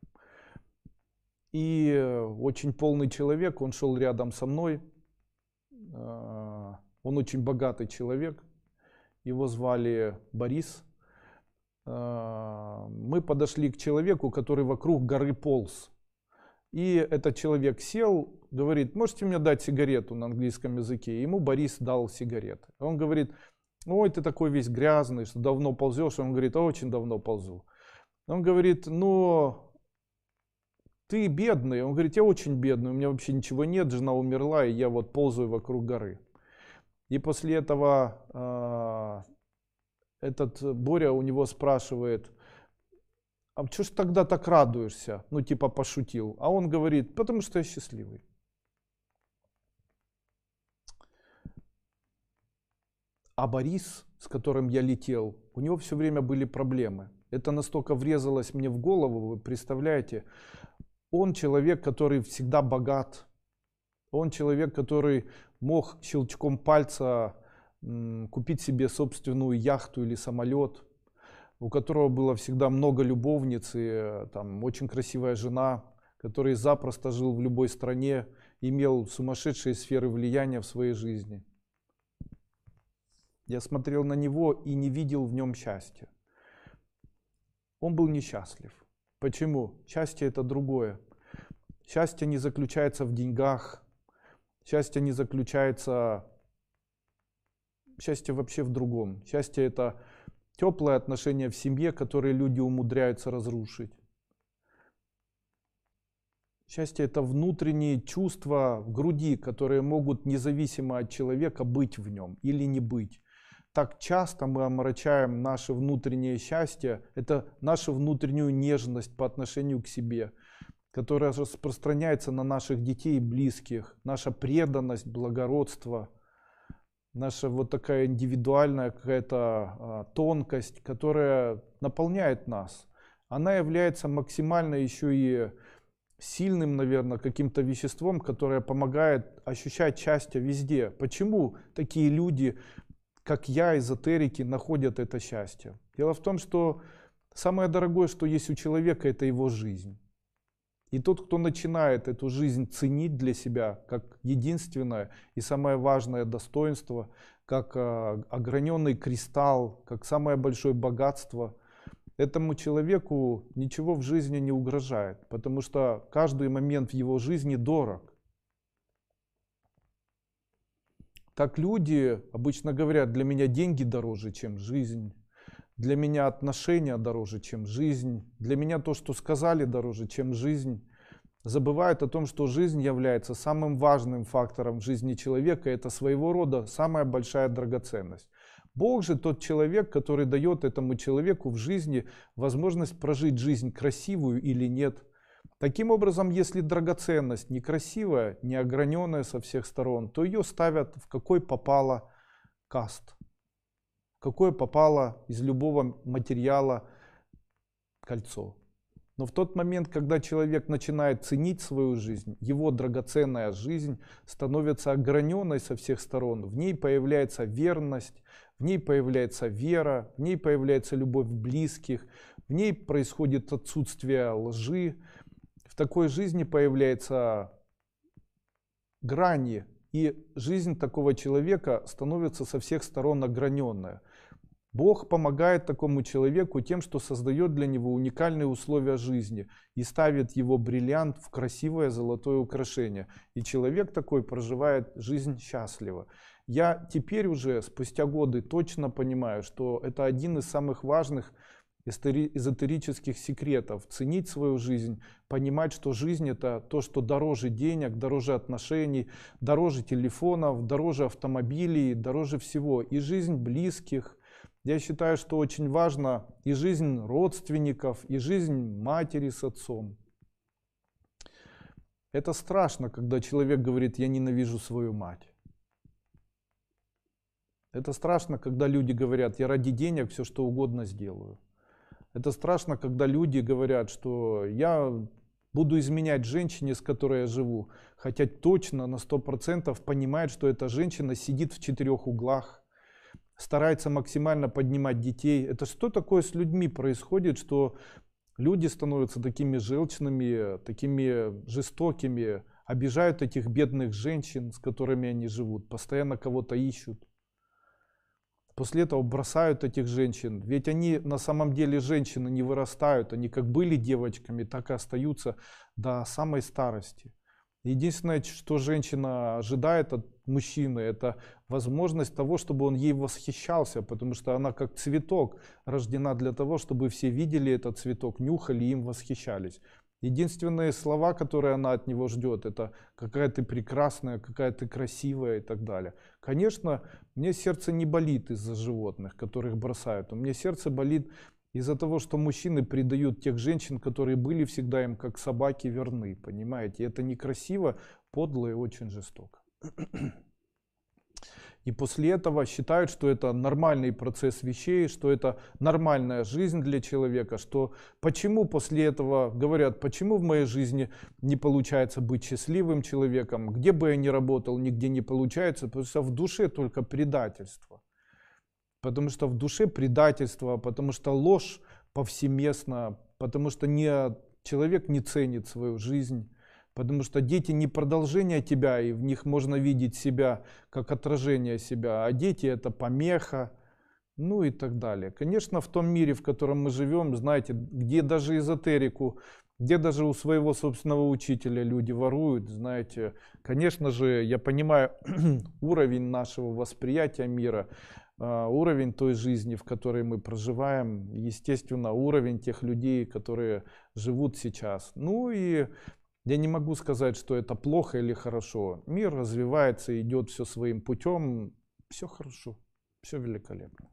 И очень полный человек, он шел рядом со мной, он очень богатый человек, его звали Борис. Мы подошли к человеку, который вокруг горы полз. И этот человек сел, говорит: можете мне дать сигарету на английском языке? Ему Борис дал сигареты. Он говорит: ой, ты такой весь грязный, что давно ползешь? Он говорит: очень давно ползу. Он говорит: но... ты бедный. Он говорит: я очень бедный, у меня вообще ничего нет, жена умерла, и я вот ползаю вокруг горы. И после этого этот Боря у него спрашивает: а что ж тогда так радуешься? Ну типа пошутил. А он говорит: потому что я счастливый. А Борис, с которым я летел, у него все время были проблемы. Это настолько врезалось мне в голову, вы представляете? Он человек, который всегда богат. Он человек, который мог щелчком пальца купить себе собственную яхту или самолет, у которого было всегда много любовниц и там очень красивая жена, который запросто жил в любой стране, имел сумасшедшие сферы влияния в своей жизни. Я смотрел на него и не видел в нем счастья. Он был несчастлив. Почему? Счастье — это другое. Счастье не заключается в деньгах. Счастье не заключается... Счастье вообще в другом. Счастье — это теплые отношения в семье, которые люди умудряются разрушить. Счастье — это внутренние чувства в груди, которые могут независимо от человека быть в нем или не быть. Так часто мы омрачаем наше внутреннее счастье, это нашу внутреннюю нежность по отношению к себе, которая распространяется на наших детей и близких, наша преданность, благородство, наша вот такая индивидуальная какая-то тонкость, которая наполняет нас. Она является максимально еще и сильным, наверное, каким-то веществом, которое помогает ощущать счастье везде. Почему такие люди, как я, эзотерики, находят это счастье? Дело в том, что самое дорогое, что есть у человека, это его жизнь. И тот, кто начинает эту жизнь ценить для себя как единственное и самое важное достоинство, как ограненный кристалл, как самое большое богатство, этому человеку ничего в жизни не угрожает, потому что каждый момент в его жизни дорог. Так люди обычно говорят: для меня деньги дороже, чем жизнь, для меня отношения дороже, чем жизнь, для меня то, что сказали, дороже, чем жизнь. Забывают о том, что жизнь является самым важным фактором в жизни человека, это своего рода самая большая драгоценность. Бог же тот человек, который дает этому человеку в жизни возможность прожить жизнь красивую или нет. Таким образом, если драгоценность некрасивая, не ограненная со всех сторон, то ее ставят в какой попало каст, какое попало из любого материала кольцо. Но в тот момент, когда человек начинает ценить свою жизнь, его драгоценная жизнь становится ограненной со всех сторон. В ней появляется верность, в ней появляется вера, в ней появляется любовь близких, в ней происходит отсутствие лжи. В такой жизни появляются грани, и жизнь такого человека становится со всех сторон ограненная. Бог помогает такому человеку тем, что создает для него уникальные условия жизни и ставит его бриллиант в красивое золотое украшение. И человек такой проживает жизнь счастливо. Я теперь уже, спустя годы, точно понимаю, что это один из самых важных эзотерических секретов. Ценить свою жизнь, понимать, что жизнь — это то, что дороже денег, дороже отношений, дороже телефонов, дороже автомобилей, дороже всего. И жизнь близких. Я считаю, что очень важно и жизнь родственников, и жизнь матери с отцом. Это страшно, когда человек говорит: я ненавижу свою мать. Это страшно, когда люди говорят: я ради денег все что угодно сделаю. Это страшно, когда люди говорят, что я буду изменять женщине, с которой я живу, хотя точно на 100% понимает, что эта женщина сидит в 4 углах, старается максимально поднимать детей. Это что такое с людьми происходит, что люди становятся такими желчными, такими жестокими, обижают этих бедных женщин, с которыми они живут, постоянно кого-то ищут. После этого бросают этих женщин. Ведь они на самом деле женщины не вырастают, они как были девочками, так и остаются до самой старости. Единственное, что женщина ожидает от мужчины, это возможность того, чтобы он ей восхищался, потому что она как цветок рождена для того, чтобы все видели этот цветок, нюхали и им восхищались. Единственные слова, которые она от него ждет, это какая ты прекрасная, какая ты красивая и так далее. Конечно, мне сердце не болит из-за животных, которых бросают. У меня сердце болит из-за того, что мужчины предают тех женщин, которые были всегда им как собаки верны. Понимаете? Это некрасиво, подло и очень жестоко. И после этого считают, что это нормальный процесс вещей, что это нормальная жизнь для человека, что почему после этого говорят, почему в моей жизни не получается быть счастливым человеком, где бы я ни работал, нигде не получается, потому что в душе только предательство. Потому что в душе предательство, потому что ложь повсеместна, потому что человек не ценит свою жизнь. Потому что дети не продолжение тебя, и в них можно видеть себя как отражение себя, а дети это помеха, ну и так далее. Конечно, в том мире, в котором мы живем, знаете, где даже эзотерику, где даже у своего собственного учителя люди воруют, знаете, конечно же, я понимаю уровень нашего восприятия мира, уровень той жизни, в которой мы проживаем, естественно, уровень тех людей, которые живут сейчас. Ну и я не могу сказать, что это плохо или хорошо. Мир развивается, идет все своим путем. Все хорошо, все великолепно.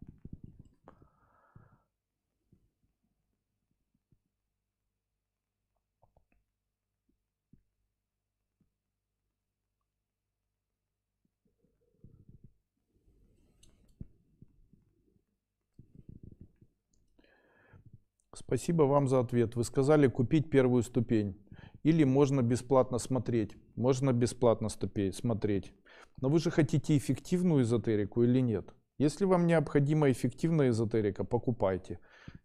Спасибо вам за ответ. Вы сказали купить первую ступень. Или можно бесплатно смотреть. Можно бесплатно смотреть. Но вы же хотите эффективную эзотерику или нет? Если вам необходима эффективная эзотерика, покупайте.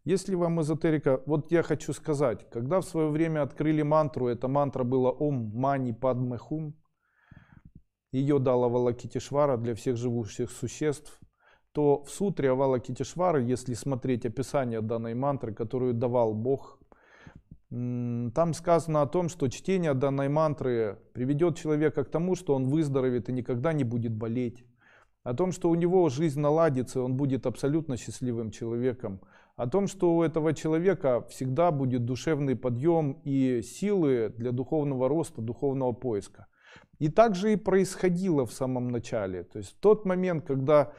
Если вам эзотерика... Вот я хочу сказать, когда в свое время открыли мантру, эта мантра была Ом Мани Падме Хум. Ее дал Авалокитешвара для всех живущих существ. То в сутре Авалокитешвары, если смотреть описание данной мантры, которую давал Бог, там сказано о том, что чтение данной мантры приведет человека к тому, что он выздоровеет и никогда не будет болеть. О том, что у него жизнь наладится, он будет абсолютно счастливым человеком. О том, что у этого человека всегда будет душевный подъем и силы для духовного роста, духовного поиска. И так же и происходило в самом начале. То есть в тот момент, когда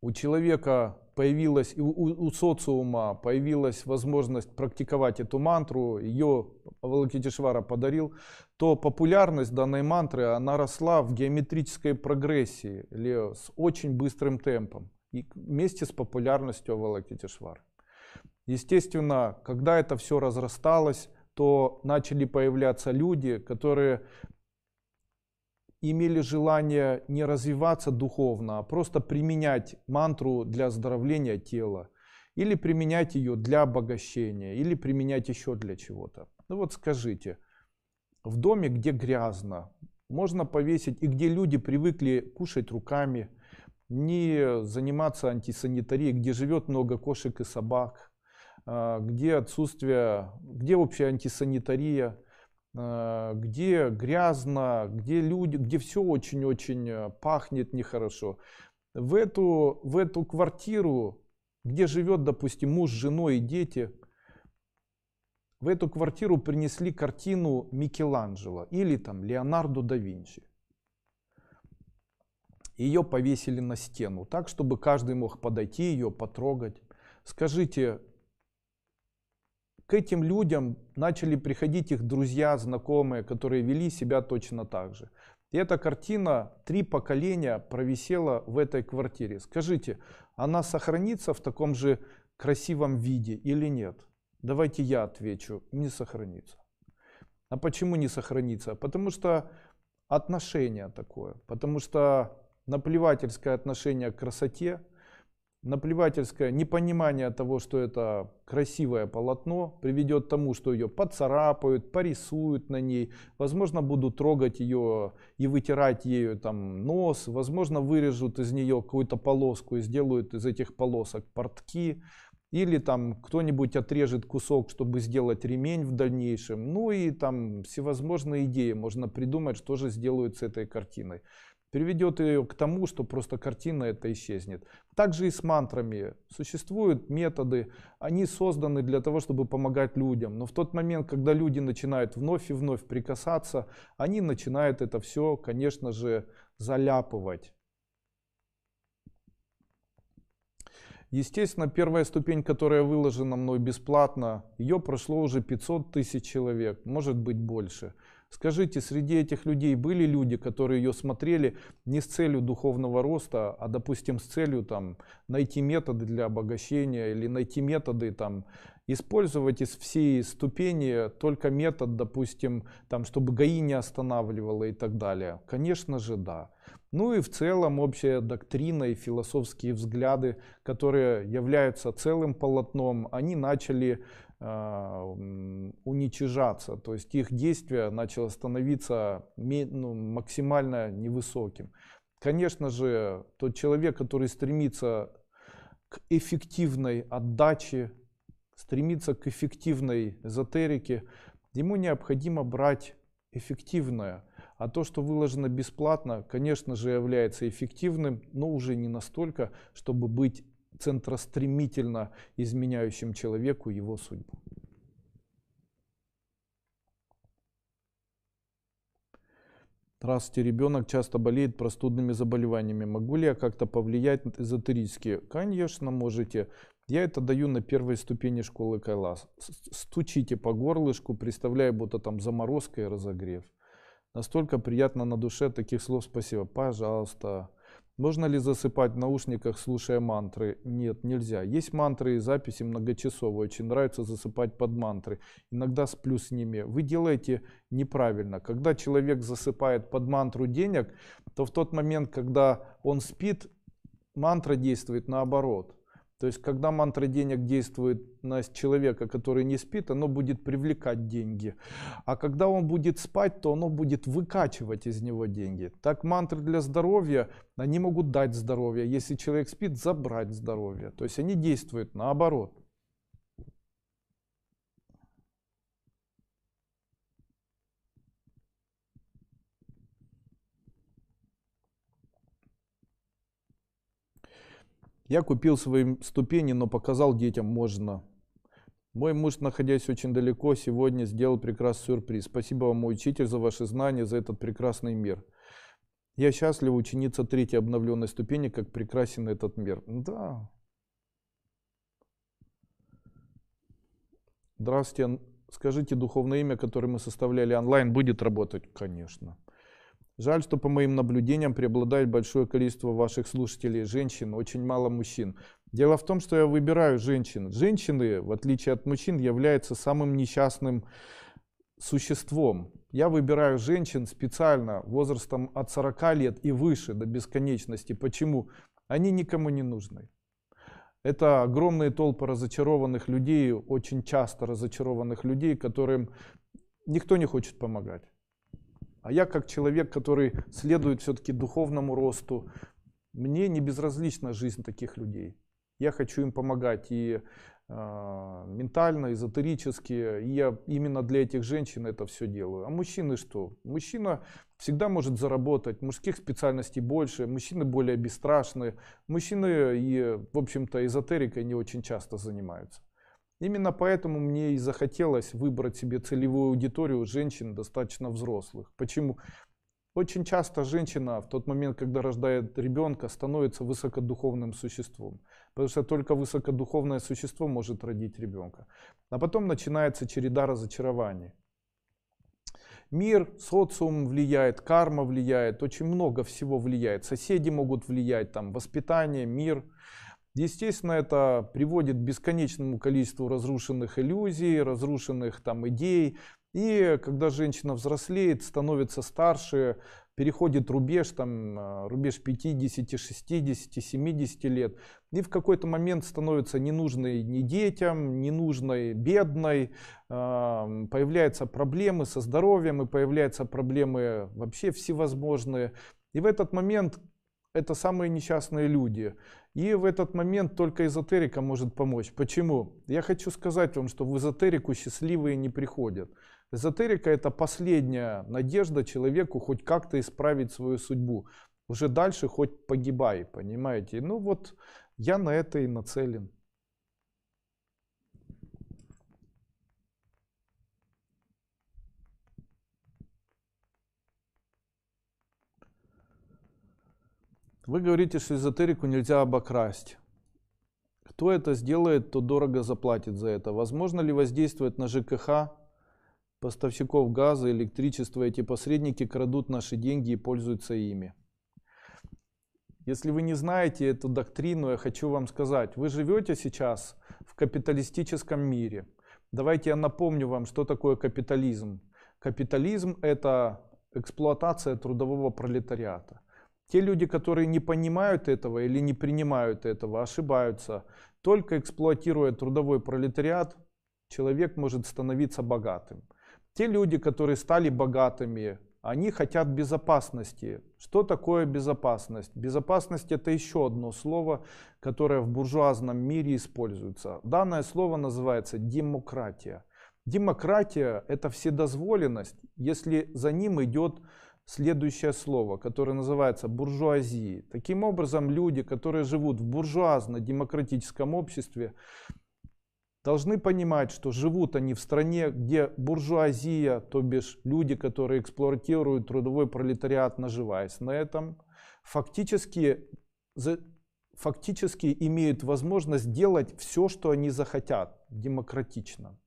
у человека появилась, у социума появилась возможность практиковать эту мантру, ее Авалокитешвара подарил, то популярность данной мантры, она росла в геометрической прогрессии, или с очень быстрым темпом, и вместе с популярностью Авалокитешвары. Естественно, когда это все разрасталось, то начали появляться люди, которые имели желание не развиваться духовно, а просто применять мантру для оздоровления тела, или применять ее для обогащения, или применять еще для чего-то. Ну вот скажите, в доме, где грязно, можно повесить, и где люди привыкли кушать руками, не заниматься антисанитарией, где живет много кошек и собак, где вообще антисанитария, где грязно, где люди, где все очень-очень пахнет нехорошо. В эту квартиру, где живет, допустим, муж, жена и дети, в эту квартиру принесли картину Микеланджело или там Леонардо да Винчи. Ее повесили на стену, так, чтобы каждый мог подойти ее, потрогать. Скажите, к этим людям начали приходить их друзья, знакомые, которые вели себя точно так же. И эта картина 3 поколения провисела в этой квартире. Скажите, она сохранится в таком же красивом виде или нет? Давайте я отвечу, не сохранится. А почему не сохранится? Потому что отношение такое, потому что наплевательское отношение к красоте, наплевательское непонимание того, что это красивое полотно, приведет к тому, что ее поцарапают, порисуют на ней, возможно, будут трогать ее и вытирать ею там нос, возможно, вырежут из нее какую-то полоску и сделают из этих полосок портки, или там кто-нибудь отрежет кусок, чтобы сделать ремень в дальнейшем. Ну и там всевозможные идеи можно придумать, что же сделают с этой картиной. Приведет ее к тому, что просто картина эта исчезнет. Также и с мантрами. Существуют методы, они созданы для того, чтобы помогать людям. Но в тот момент, когда люди начинают вновь и вновь прикасаться, они начинают это все, конечно же, заляпывать. Естественно, первая ступень, которая выложена мной бесплатно, ее прошло уже 500 тысяч человек, может быть больше. Скажите, среди этих людей были люди, которые ее смотрели не с целью духовного роста, а, допустим, с целью там, найти методы для обогащения или найти методы, там, использовать из всей ступени только метод, допустим, там, чтобы ГАИ не останавливало и так далее? Конечно же, да. Ну и в целом общая доктрина и философские взгляды, которые являются целым полотном, они начали уничижаться, то есть их действие начало становиться максимально невысоким. Конечно же, тот человек, который стремится к эффективной отдаче, стремится к эффективной эзотерике, ему необходимо брать эффективное. А то, что выложено бесплатно, конечно же, является эффективным, но уже не настолько, чтобы быть центростремительно изменяющим человеку его судьбу. Здравствуйте, ребенок часто болеет простудными заболеваниями. Могу ли я как-то повлиять эзотерически? Конечно, можете. Я это даю на первой ступени школы Кайлас. Стучите по горлышку, представляя, будто там заморозка и разогрев. Настолько приятно на душе, таких слов спасибо. Пожалуйста. Можно ли засыпать в наушниках, слушая мантры? Нет, нельзя. Есть мантры и записи многочасовые. Очень нравится засыпать под мантры. Иногда сплю с ними. Вы делаете неправильно. Когда человек засыпает под мантру денег, то в тот момент, когда он спит, мантра действует наоборот. То есть, когда мантра денег действует на человека, который не спит, оно будет привлекать деньги. А когда он будет спать, то оно будет выкачивать из него деньги. Так мантры для здоровья, они могут дать здоровье. Если человек спит, забрать здоровье. То есть, они действуют наоборот. Я купил свои ступени, но показал детям можно. Мой муж, находясь очень далеко, сегодня сделал прекрасный сюрприз. Спасибо вам, мой учитель, за ваши знания, за этот прекрасный мир. Я счастлива, ученица 3-й обновленной ступени, как прекрасен этот мир. Да. Здравствуйте. Скажите, духовное имя, которое мы составляли онлайн, будет работать? Конечно. Жаль, что по моим наблюдениям преобладает большое количество ваших слушателей женщин, очень мало мужчин. Дело в том, что я выбираю женщин. Женщины, в отличие от мужчин, являются самым несчастным существом. Я выбираю женщин специально возрастом от 40 лет и выше до бесконечности. Почему? Они никому не нужны. Это огромные толпы разочарованных людей, очень часто разочарованных людей, которым никто не хочет помогать. А я как человек, который следует все-таки духовному росту, мне не безразлична жизнь таких людей. Я хочу им помогать и ментально, эзотерически. И я именно для этих женщин это все делаю. А мужчины что? Мужчина всегда может заработать. Мужских специальностей больше. Мужчины более бесстрашны. Мужчины и, в общем-то, эзотерикой не очень часто занимаются. Именно поэтому мне и захотелось выбрать себе целевую аудиторию женщин достаточно взрослых. Почему? Очень часто женщина в тот момент, когда рождает ребенка, становится высокодуховным существом. Потому что только высокодуховное существо может родить ребенка. А потом начинается череда разочарований. Мир, социум влияет, карма влияет, очень много всего влияет. Соседи могут влиять, там, воспитание, мир. Естественно, это приводит к бесконечному количеству разрушенных иллюзий, разрушенных там идей. И когда женщина взрослеет, становится старше, переходит рубеж, там, рубеж 50, 60, 70 лет. И в какой-то момент становится ненужной ни детям, ненужной бедной. Появляются проблемы со здоровьем, и появляются проблемы вообще всевозможные. И в этот момент это самые несчастные люди. И в этот момент только эзотерика может помочь. Почему? Я хочу сказать вам, что в эзотерику счастливые не приходят. Эзотерика — это последняя надежда человеку хоть как-то исправить свою судьбу. Уже дальше хоть погибай, понимаете? Ну вот я на это и нацелен. Вы говорите, что эзотерику нельзя обокрасть. Кто это сделает, то дорого заплатит за это. Возможно ли воздействовать на ЖКХ поставщиков газа, электричества. Эти посредники крадут наши деньги и пользуются ими. Если вы не знаете эту доктрину, я хочу вам сказать, вы живете сейчас в капиталистическом мире. Давайте я напомню вам, что такое капитализм. Капитализм – это эксплуатация трудового пролетариата. Те люди, которые не понимают этого или не принимают этого, ошибаются. Только эксплуатируя трудовой пролетариат, человек может становиться богатым. Те люди, которые стали богатыми, они хотят безопасности. Что такое безопасность? Безопасность – это еще одно слово, которое в буржуазном мире используется. Данное слово называется демократия. Демократия – это вседозволенность, если за ним идет следующее слово, которое называется буржуазией. Таким образом, люди, которые живут в буржуазно-демократическом обществе, должны понимать, что живут они в стране, где буржуазия, то бишь люди, которые эксплуатируют трудовой пролетариат, наживаясь на этом, фактически имеют возможность делать все, что они захотят, демократично.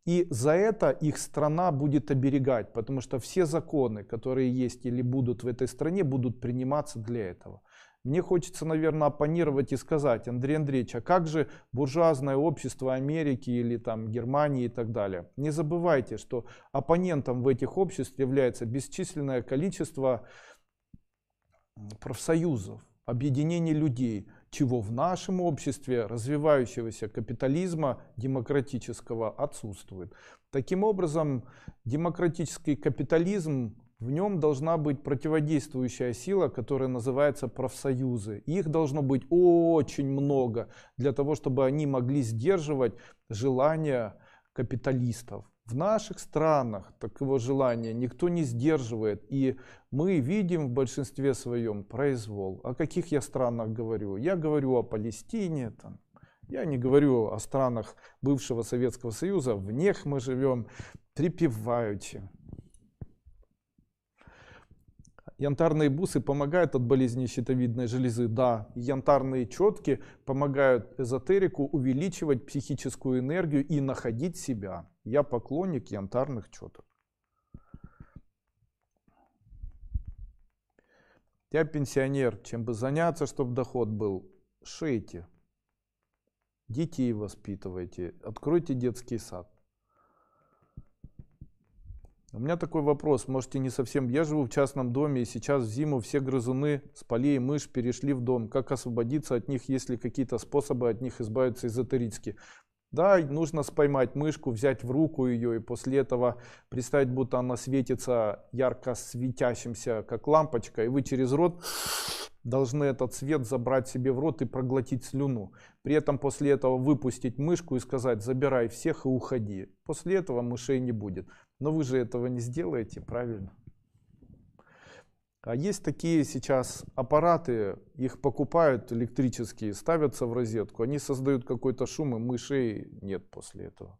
И за это их страна будет оберегать, потому что все законы, которые есть или будут в этой стране, будут приниматься для этого. Мне хочется, наверное, оппонировать и сказать: Андрей Андреевич, а как же буржуазное общество Америки или там Германии и так далее? Не забывайте, что оппонентом в этих обществах является бесчисленное количество профсоюзов, объединений людей, чего в нашем обществе развивающегося капитализма демократического отсутствует. Таким образом, демократический капитализм, в нем должна быть противодействующая сила, которая называется профсоюзы. Их должно быть очень много для того, чтобы они могли сдерживать желания капиталистов. В наших странах такого желания никто не сдерживает, и мы видим в большинстве своем произвол. О каких я странах говорю? Я говорю о Палестине, я не говорю о странах бывшего Советского Союза, в них мы живем припеваючи. Янтарные бусы помогают от болезни щитовидной железы, да. Янтарные четки помогают эзотерику увеличивать психическую энергию и находить себя. Я поклонник янтарных четок. Я пенсионер, чем бы заняться, чтобы доход был? Шейте. Детей воспитывайте, откройте детский сад. У меня такой вопрос, можете не совсем. Я живу в частном доме, и сейчас в зиму все грызуны с полей мышь перешли в дом. Как освободиться от них, есть ли какие-то способы от них избавиться эзотерически? Да, нужно споймать мышку, взять в руку ее и после этого представить, будто она светится ярко светящимся, как лампочка, и вы через рот должны этот свет забрать себе в рот и проглотить слюну. При этом после этого выпустить мышку и сказать: забирай всех и уходи. После этого мышей не будет. Но вы же этого не сделаете, правильно? А есть такие сейчас аппараты, их покупают электрические, ставятся в розетку, они создают какой-то шум, и мышей нет после этого.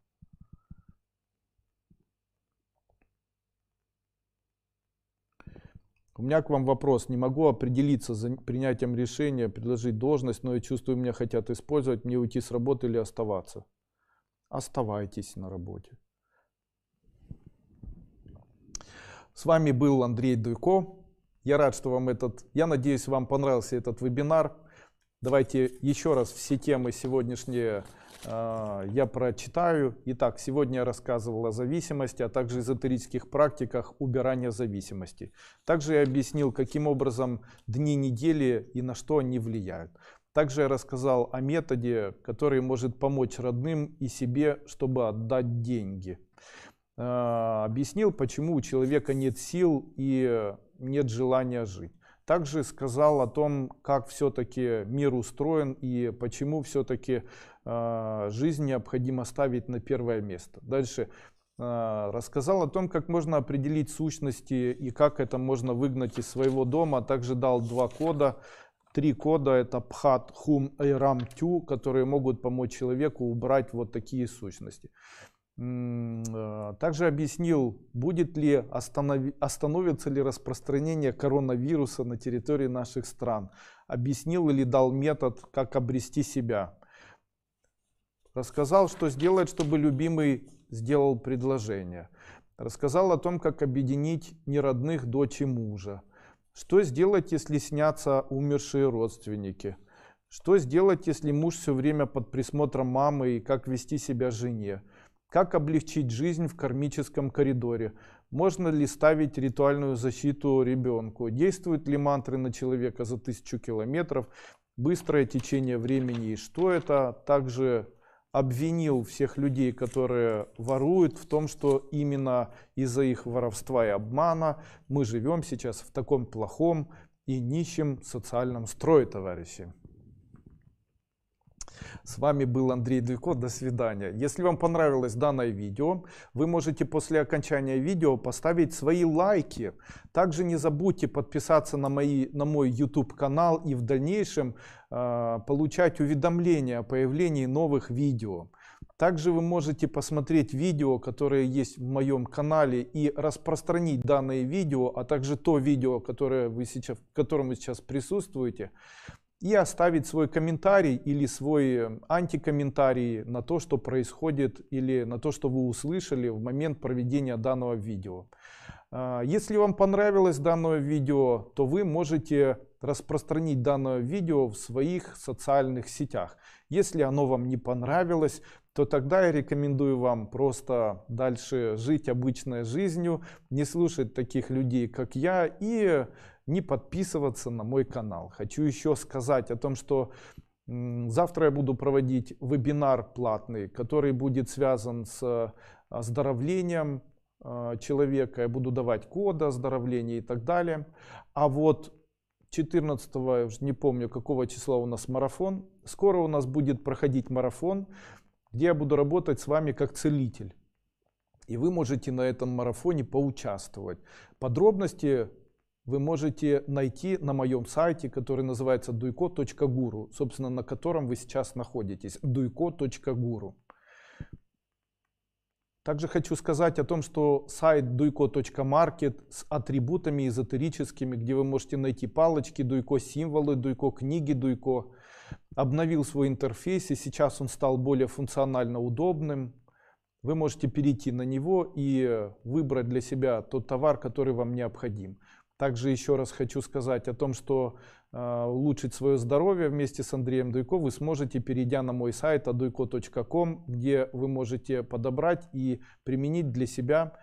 У меня к вам вопрос. Не могу определиться за принятием решения, предложить должность, но я чувствую, меня хотят использовать, мне уйти с работы или оставаться. Оставайтесь на работе. С вами был Андрей Дуйко. Я рад, что я надеюсь, вам понравился этот вебинар. Давайте еще раз все темы сегодняшние я прочитаю. Итак, сегодня я рассказывал о зависимости, а также эзотерических практиках убирания зависимости. Также я объяснил, каким образом дни недели и на что они влияют. Также я рассказал о методе, который может помочь родным и себе, чтобы отдать деньги. Объяснил, почему у человека нет сил и нет желания жить. Также сказал о том, как все-таки мир устроен и почему все-таки жизнь необходимо ставить на первое место. Дальше рассказал о том, как можно определить сущности и как это можно выгнать из своего дома. Также дал 2 кода. 3 кода — это Пхат, Хум и Рам Тю, которые могут помочь человеку убрать вот такие сущности. Также объяснил, остановится ли распространение коронавируса на территории наших стран. Объяснил или дал метод, как обрести себя. Рассказал, что сделать, чтобы любимый сделал предложение. Рассказал о том, как объединить неродных дочь и мужа. Что сделать, если снятся умершие родственники? Что сделать, если муж все время под присмотром мамы, и как вести себя жене? Как облегчить жизнь в кармическом коридоре? Можно ли ставить ритуальную защиту ребенку? Действуют ли мантры на человека за 1000 километров? Быстрое течение времени и что это? Также обвинил всех людей, которые воруют, в том, что именно из-за их воровства и обмана мы живем сейчас в таком плохом и нищем социальном строе, товарищи. С вами был Андрей Дуйко. До свидания. Если вам понравилось данное видео, вы можете после окончания видео поставить свои лайки. Также не забудьте подписаться на мой YouTube канал и в дальнейшем получать уведомления о появлении новых видео. Также вы можете посмотреть видео, которые есть в моем канале, и распространить данные видео, а также то видео, которое в котором вы сейчас присутствуете, и оставить свой комментарий или свой антикомментарий на то, что происходит, или на то, что вы услышали в момент проведения данного видео. Если вам понравилось данное видео, то вы можете распространить данное видео в своих социальных сетях. Если оно вам не понравилось, то тогда я рекомендую вам просто дальше жить обычной жизнью, не слушать таких людей, как я, и не подписываться на мой канал. Хочу еще сказать о том, что завтра я буду проводить вебинар платный, который будет связан с оздоровлением человека. Я буду давать коды оздоровления и так далее. А вот 14-го, я уже не помню, какого числа у нас марафон. Скоро у нас будет проходить марафон, где я буду работать с вами как целитель. И вы можете на этом марафоне поучаствовать. Подробности вы можете найти на моем сайте, который называется duiko.guru, собственно, на котором вы сейчас находитесь, duiko.guru. Также хочу сказать о том, что сайт duiko.market с атрибутами эзотерическими, где вы можете найти палочки Дуйко, символы Дуйко, книги Дуйко, обновил свой интерфейс, и сейчас он стал более функционально удобным. Вы можете перейти на него и выбрать для себя тот товар, который вам необходим. Также еще раз хочу сказать о том, что улучшить свое здоровье вместе с Андреем Дуйко вы сможете, перейдя на мой сайт aduiko.com, где вы можете подобрать и применить для себя